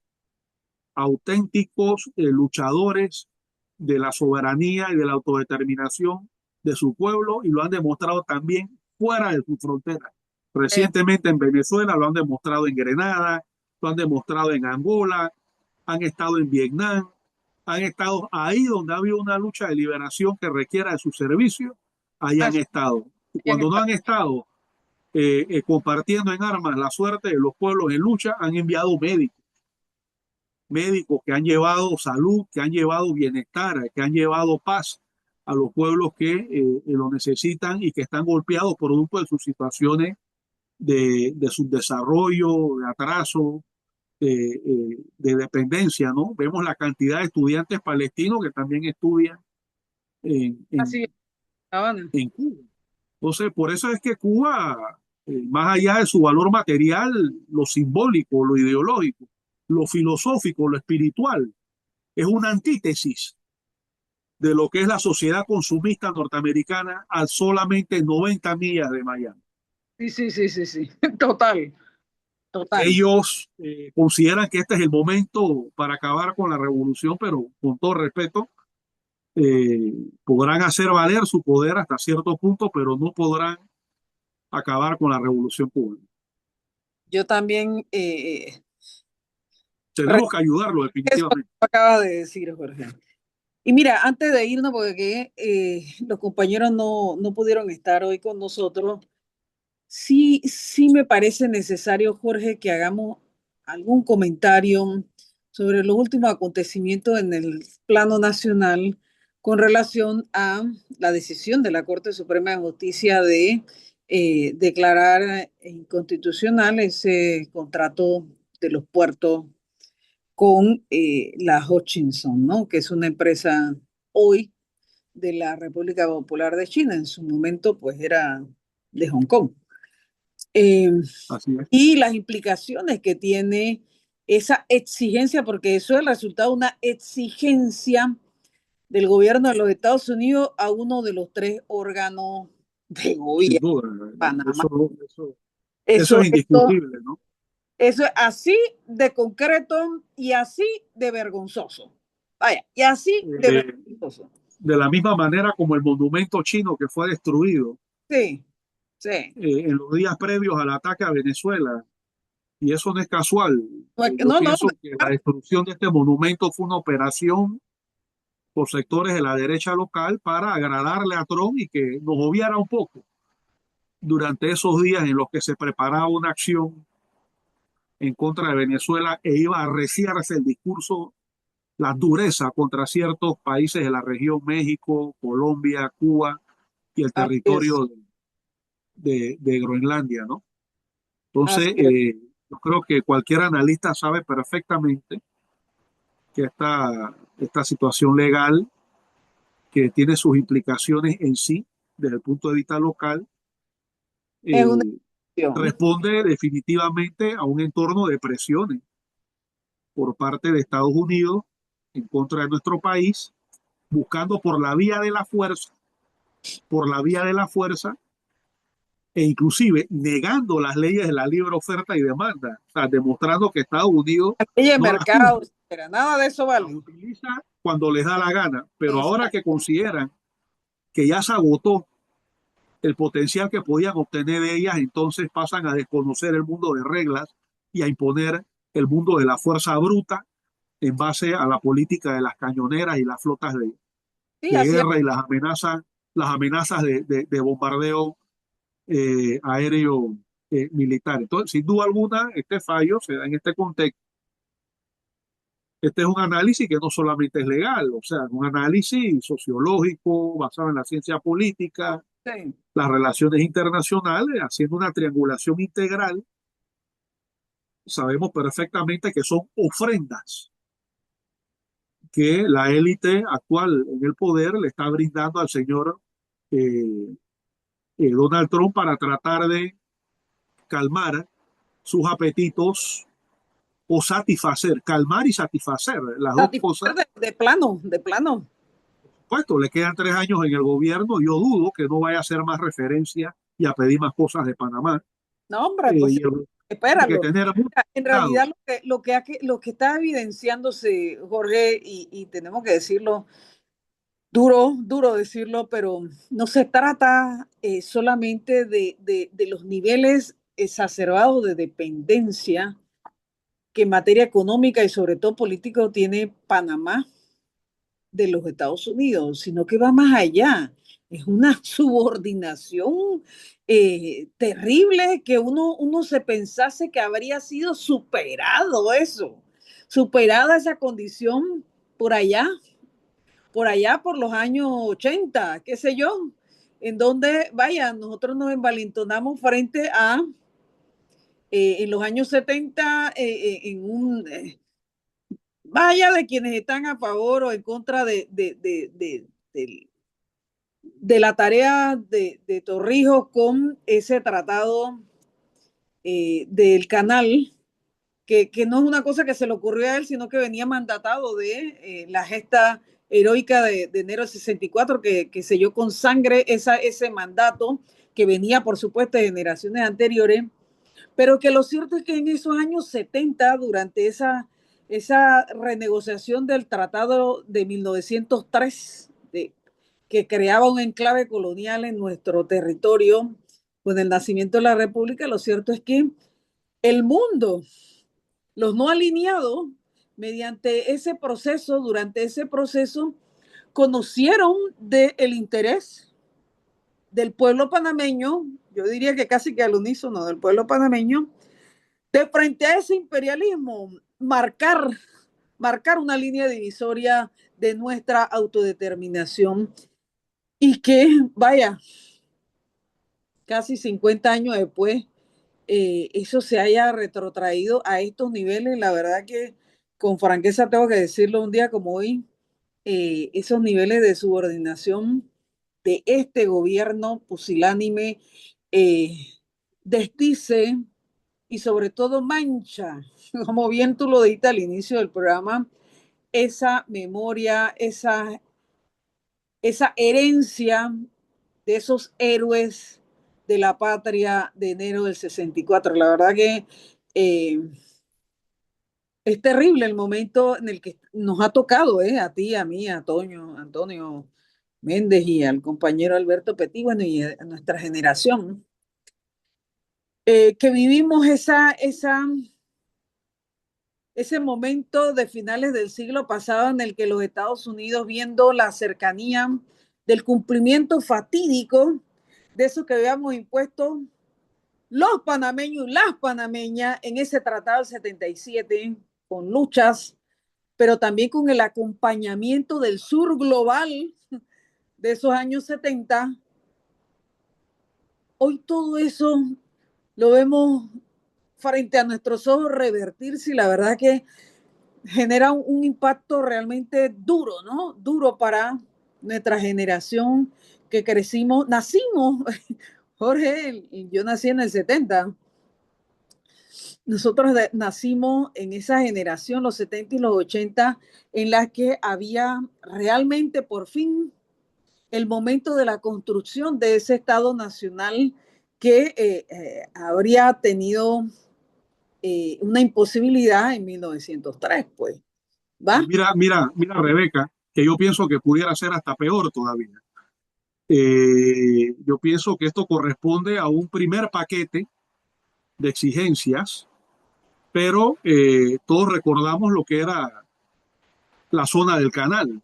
luchadores de la soberanía y de la autodeterminación de su pueblo, y lo han demostrado también fuera de su frontera. Eh, Recientemente en Venezuela lo han demostrado en Grenada, lo han demostrado en Angola, han estado en Vietnam, han estado ahí donde ha habido una lucha de liberación que requiera de su servicio, ahí han así estado. Y han cuando no estado. han estado compartiendo en armas la suerte de los pueblos en lucha, han enviado médicos que han llevado salud, que han llevado bienestar, que han llevado paz a los pueblos que lo necesitan y que están golpeados producto de sus situaciones de subdesarrollo, de atraso, de dependencia, ¿no? Vemos la cantidad de estudiantes palestinos que también estudian en, Así en, es, Habana. en Cuba. Entonces, por eso es que Cuba, más allá de su valor material, lo simbólico, lo ideológico, lo filosófico, lo espiritual, es una antítesis de lo que es la sociedad consumista norteamericana a solamente 90 millas de Miami. Sí, sí, sí, sí, sí. Total, total. Ellos consideran que este es el momento para acabar con la revolución, pero con todo respeto, podrán hacer valer su poder hasta cierto punto, pero no podrán acabar con la revolución cubana. Yo también Tenemos que ayudarlo eso definitivamente. acaba de decir, Jorge. Y mira, antes de irnos, porque los compañeros no pudieron estar hoy con nosotros, sí me parece necesario, Jorge, que hagamos algún comentario sobre los últimos acontecimientos en el plano nacional con relación a la decisión de la Corte Suprema de Justicia de declarar inconstitucional ese contrato de los puertos con la Hutchinson, ¿no? Que es una empresa hoy de la República Popular de China. En su momento, pues era de Hong Kong. Eh, Así es. y las implicaciones que tiene esa exigencia, porque eso es el resultado de una exigencia del gobierno de los Estados Unidos a uno de los tres órganos de Sin gobierno, duda. Panamá. Eso Eso Eso, es indiscutible, ¿no? eso es así de concreto y así de vergonzoso. Vaya, y así de Eh, vergonzoso. de la misma manera como el monumento chino que fue destruido Sí, sí. en los días previos al ataque a Venezuela. Y eso no es casual. Yo No, no, pienso que la destrucción de este monumento fue una operación por sectores de la derecha local para agradarle a Trump y que nos obviara un poco durante esos días en los que se preparaba una acción en contra de Venezuela e iba a arreciarse el discurso, la dureza contra ciertos países de la región, México, Colombia, Cuba y el así es, territorio de Groenlandia, ¿no? así Entonces, es. yo creo que cualquier analista sabe perfectamente que esta situación legal, que tiene sus implicaciones en sí, desde el punto de vista local, Es una eh, excepción. responde definitivamente a un entorno de presiones por parte de Estados Unidos en contra de nuestro país, buscando por la vía de la fuerza, e inclusive negando las leyes de la libre oferta y demanda, o sea, demostrando que Estados Unidos Ley de no las mercado, usa, etcétera. Nada de eso las vale. utiliza cuando les da la gana, pero ahora que Exacto. consideran que ya se agotó el potencial que podían obtener de ellas, entonces pasan a desconocer el mundo de reglas y a imponer el mundo de la fuerza bruta en base a la política de las cañoneras y las flotas Sí, de así es. guerra y las amenazas de bombardeo aéreo militar. Entonces, sin duda alguna, este fallo se da en este contexto. Este es un análisis que no solamente es legal, o sea, un análisis sociológico basado en la ciencia política, Sí. las relaciones internacionales, haciendo una triangulación integral. Sabemos perfectamente que son ofrendas que la élite actual en el poder le está brindando al señor eh, Donald Trump para tratar de calmar sus apetitos o satisfacer, calmar y satisfacer las dos Satisfacer cosas. de plano, de plano. Puesto, le quedan 3 años en el gobierno, yo dudo que no vaya a hacer más referencia y a pedir más cosas de Panamá. No, hombre, pues Y el gobierno tiene que espéralo. tener mucho En cuidado. realidad lo que está evidenciándose, Jorge, y tenemos que decirlo, duro, duro decirlo, pero no se trata solamente de los niveles exacerbados de dependencia que en materia económica y sobre todo político tiene Panamá de los Estados Unidos, sino que va más allá. Es una subordinación terrible que uno se pensase que habría sido superado eso, superada esa condición por allá, por allá por los años 80, qué sé yo, en donde, vaya, nosotros nos envalentonamos frente a, en los años 70, vaya de quienes están a favor o en contra de la tarea de Torrijos con ese tratado del canal, que no es una cosa que se le ocurrió a él, sino que venía mandatado de la gesta heroica de enero del 64, que selló con sangre ese mandato que venía, por supuesto, de generaciones anteriores, pero que lo cierto es que en esos años 70, durante esa renegociación del Tratado de 1903, que creaba un enclave colonial en nuestro territorio, con el nacimiento de la República, lo cierto es que el mundo, los no alineados, mediante ese proceso, durante ese proceso, conocieron del interés del pueblo panameño, yo diría que casi que al unísono del pueblo panameño, de frente a ese imperialismo, marcar una línea divisoria de nuestra autodeterminación y que, vaya, casi 50 años después, eso se haya retrotraído a estos niveles, la verdad que con franqueza tengo que decirlo un día como hoy, esos niveles de subordinación de este gobierno pusilánime eh, desdice y sobre todo mancha, como bien tú lo dijiste al inicio del programa, esa memoria, esa herencia de esos héroes de la patria de enero del 64. La verdad que eh, es terrible el momento en el que nos ha tocado, a ti, a mí, a Toño, Antonio Méndez y al compañero Alberto Petit, bueno, y a nuestra generación, que vivimos ese momento de finales del siglo pasado en el que los Estados Unidos, viendo la cercanía del cumplimiento fatídico de eso que habíamos impuesto los panameños y las panameñas en ese tratado del 77, con luchas, pero también con el acompañamiento del sur global de esos años 70. Hoy todo eso lo vemos frente a nuestros ojos revertirse, y la verdad que genera un impacto realmente duro, ¿no? Duro para nuestra generación que nacimos, Jorge, yo nací en el 70. Nosotros nacimos en esa generación, los 70 y los 80, en la que había realmente por fin el momento de la construcción de ese Estado nacional que habría tenido una imposibilidad en 1903, pues, Y ¿va? mira, Rebeca, que yo pienso que pudiera ser hasta peor todavía. Yo pienso que esto corresponde a un primer paquete de exigencias, pero todos recordamos lo que era la zona del canal.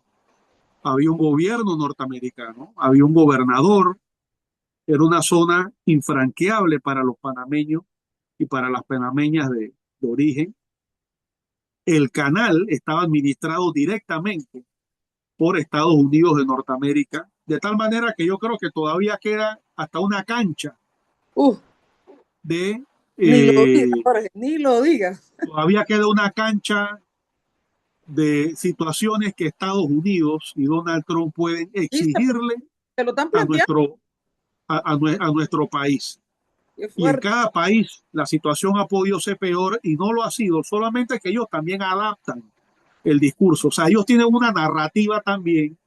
Había un gobierno norteamericano, había un gobernador, era una zona infranqueable para los panameños y para las panameñas de origen. El canal estaba administrado directamente por Estados Unidos de Norteamérica, de tal manera que yo creo que todavía queda hasta una cancha Uh, de, Ni lo digas, eh, Jorge, ni lo digas. todavía queda una cancha de situaciones que Estados Unidos y Donald Trump pueden Y exigirle se lo están a planteando. nuestro, a nuestro país. Qué Y en fuerte. cada país la situación ha podido ser peor y no lo ha sido, solamente que ellos también adaptan el discurso. O sea, ellos tienen una narrativa también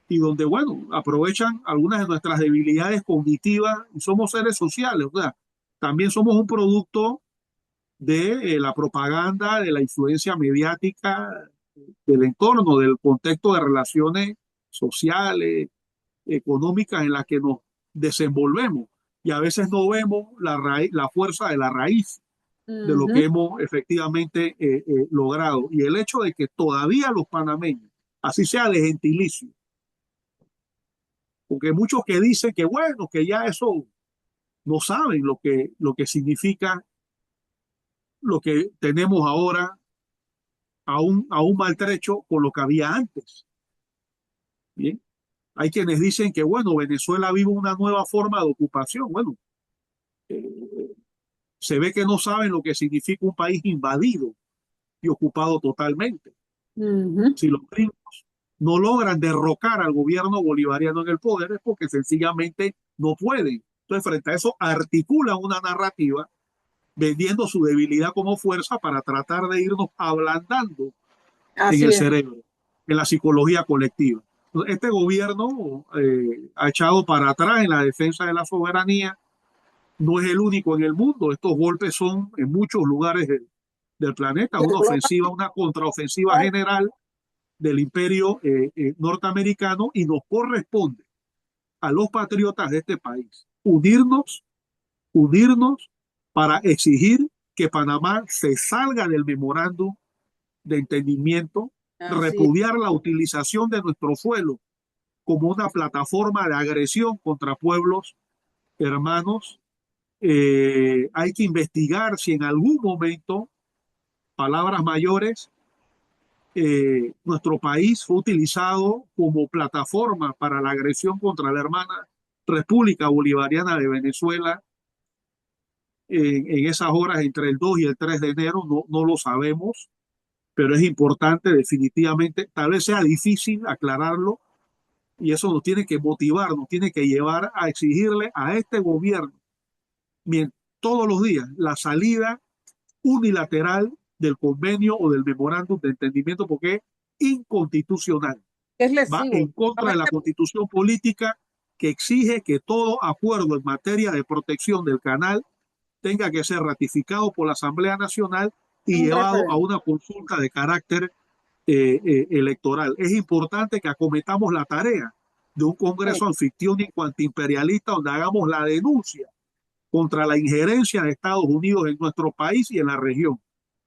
y donde, bueno, aprovechan algunas de nuestras debilidades cognitivas y somos seres sociales. O sea, también somos un producto de la propaganda, de la influencia mediática, del entorno, del contexto de relaciones sociales, económicas en las que nos desenvolvemos. Y a veces no vemos la fuerza de la raíz de lo Ujú. que hemos efectivamente logrado. Y el hecho de que todavía los panameños, así sea de gentilicio, porque muchos que dicen que bueno, que ya eso no saben lo que significa lo que tenemos ahora, a un maltrecho con lo que había antes. Bien, hay quienes dicen que bueno, Venezuela vive una nueva forma de ocupación. Bueno, eh, se ve que no saben lo que significa un país invadido y ocupado totalmente. Ujú. Si los gringos no logran derrocar al gobierno bolivariano en el poder es porque sencillamente no pueden. Entonces, frente a eso, articulan una narrativa vendiendo su debilidad como fuerza para tratar de irnos ablandando en el Así es. cerebro, en la psicología colectiva. Este gobierno ha echado para atrás en la defensa de la soberanía, no es el único en el mundo, estos golpes son en muchos lugares del planeta, una ofensiva, una contraofensiva general del imperio norteamericano y nos corresponde a los patriotas de este país unirnos para exigir que Panamá se salga del memorándum de entendimiento, Así es. repudiar la utilización de nuestro suelo como una plataforma de agresión contra pueblos hermanos. Hay que investigar si en algún momento, palabras mayores, nuestro país fue utilizado como plataforma para la agresión contra la hermana República Bolivariana de Venezuela en esas horas entre el 2 y el 3 de enero, no lo sabemos, pero es importante definitivamente, tal vez sea difícil aclararlo y eso nos tiene que motivar, nos tiene que llevar a exigirle a este gobierno todos los días la salida unilateral del convenio o del memorándum de entendimiento porque es inconstitucional, Es va lesivo. en contra de la constitución política que exige que todo acuerdo en materia de protección del canal tenga que ser ratificado por la Asamblea Nacional y Un llevado a referéndum. una consulta de carácter electoral. Es importante que acometamos la tarea de un Sí, Congreso anfictiónico antiimperialista donde hagamos la denuncia contra la injerencia de Estados Unidos en nuestro país y en la región.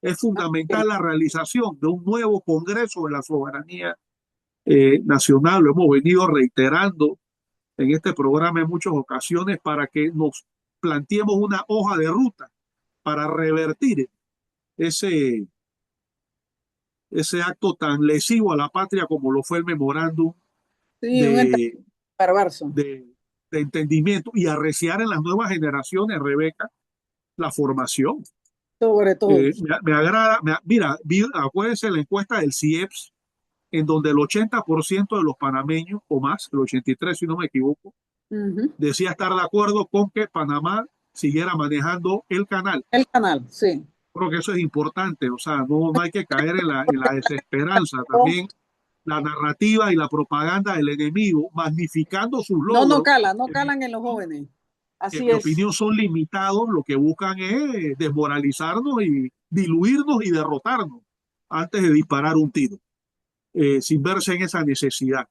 Es sí, fundamental la realización de un nuevo Congreso de la Soberanía Nacional. Lo hemos venido reiterando en este programa en muchas ocasiones para que nos planteemos una hoja de ruta para revertir ese, ese acto tan lesivo a la patria como lo fue el memorándum sí, un de, perverso, de, de entendimiento y arreciar en las nuevas generaciones, Rebeca, la formación. sobre todo. Me agrada, mira, acuérdense la encuesta del CIEPS, en donde el 80% de los panameños, o más, el 83% si no me equivoco, Ujú. decía estar de acuerdo con que Panamá siguiera manejando el canal. El canal, sí. Creo que eso es importante, o sea, no hay que caer en la desesperanza. También la narrativa y la propaganda del enemigo, magnificando sus No, no logros, cala, no en mi calan en los opinión, jóvenes. en Así mi es. opinión son limitados, lo que buscan es desmoralizarnos y diluirnos y derrotarnos antes de disparar un tiro, sin verse en esa necesidad.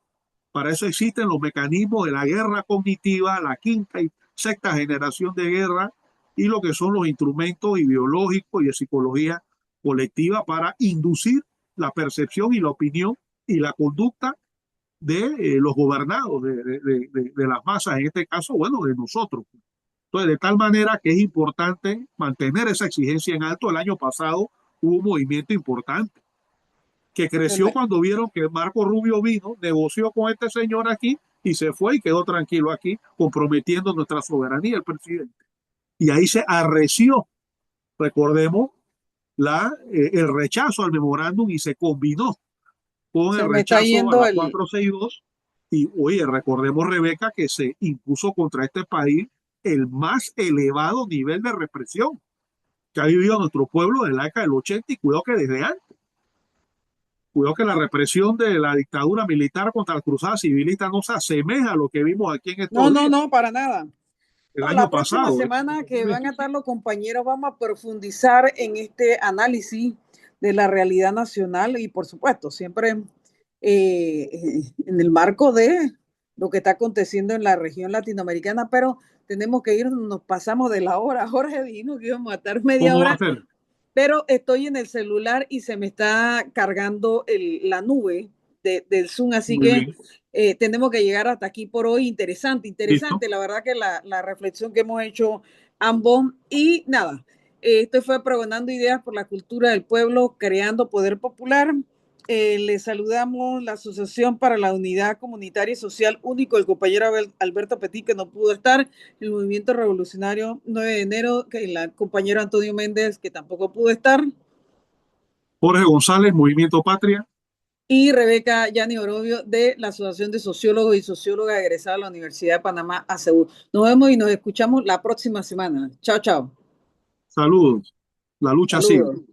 Para eso existen los mecanismos de la guerra cognitiva, la quinta y sexta generación de guerra y lo que son los instrumentos ideológicos y de psicología colectiva para inducir la percepción y la opinión y la conducta de los gobernados, de las masas, en este caso, bueno, de nosotros. Entonces, de tal manera que es importante mantener esa exigencia en alto. El año pasado hubo un movimiento importante que creció Excelente. cuando vieron que Marco Rubio vino, negoció con este señor aquí y se fue y quedó tranquilo aquí, comprometiendo nuestra soberanía el presidente. Y ahí se arreció, recordemos, el rechazo al memorándum y se combinó con el Se me está rechazo a yendo la el... 462. Y oye, recordemos, Rebeca, que se impuso contra este país el más elevado nivel de represión que ha vivido nuestro pueblo desde la década del 80 y cuidado que desde antes. Cuidado que la represión de la dictadura militar contra las cruzadas civilistas no se asemeja a lo que vimos aquí en No, estos no, días, no, para nada. el No, año la próxima pasado. semana que van a Totalmente. estar los compañeros, vamos a profundizar en este análisis de la realidad nacional y, por supuesto, siempre en el marco de lo que está aconteciendo en la región latinoamericana, pero tenemos que ir, nos pasamos de la hora. Jorge dijo que íbamos a estar media ¿Cómo va a hora, ser? pero estoy en el celular y se me está cargando la nube del Zoom, así Muy que bien. tenemos que llegar hasta aquí por hoy. Interesante, Listo. interesante, la verdad que la reflexión que hemos hecho ambos y nada, esto fue Pregonando Ideas por la Cultura del Pueblo, creando poder popular. Les saludamos la Asociación para la Unidad Comunitaria y Social Único, el compañero Alberto Petit, que no pudo estar, el Movimiento Revolucionario 9 de enero, que el compañero Antonio Méndez, que tampoco pudo estar, Jorge González, Movimiento Patria. y Rebeca Yani Orobio, de la Asociación de Sociólogos y Sociólogas egresados de la Universidad de Panamá, ACU. Nos vemos y nos escuchamos la próxima semana. Chao, chao. Saludos. La lucha sigue. Saludos.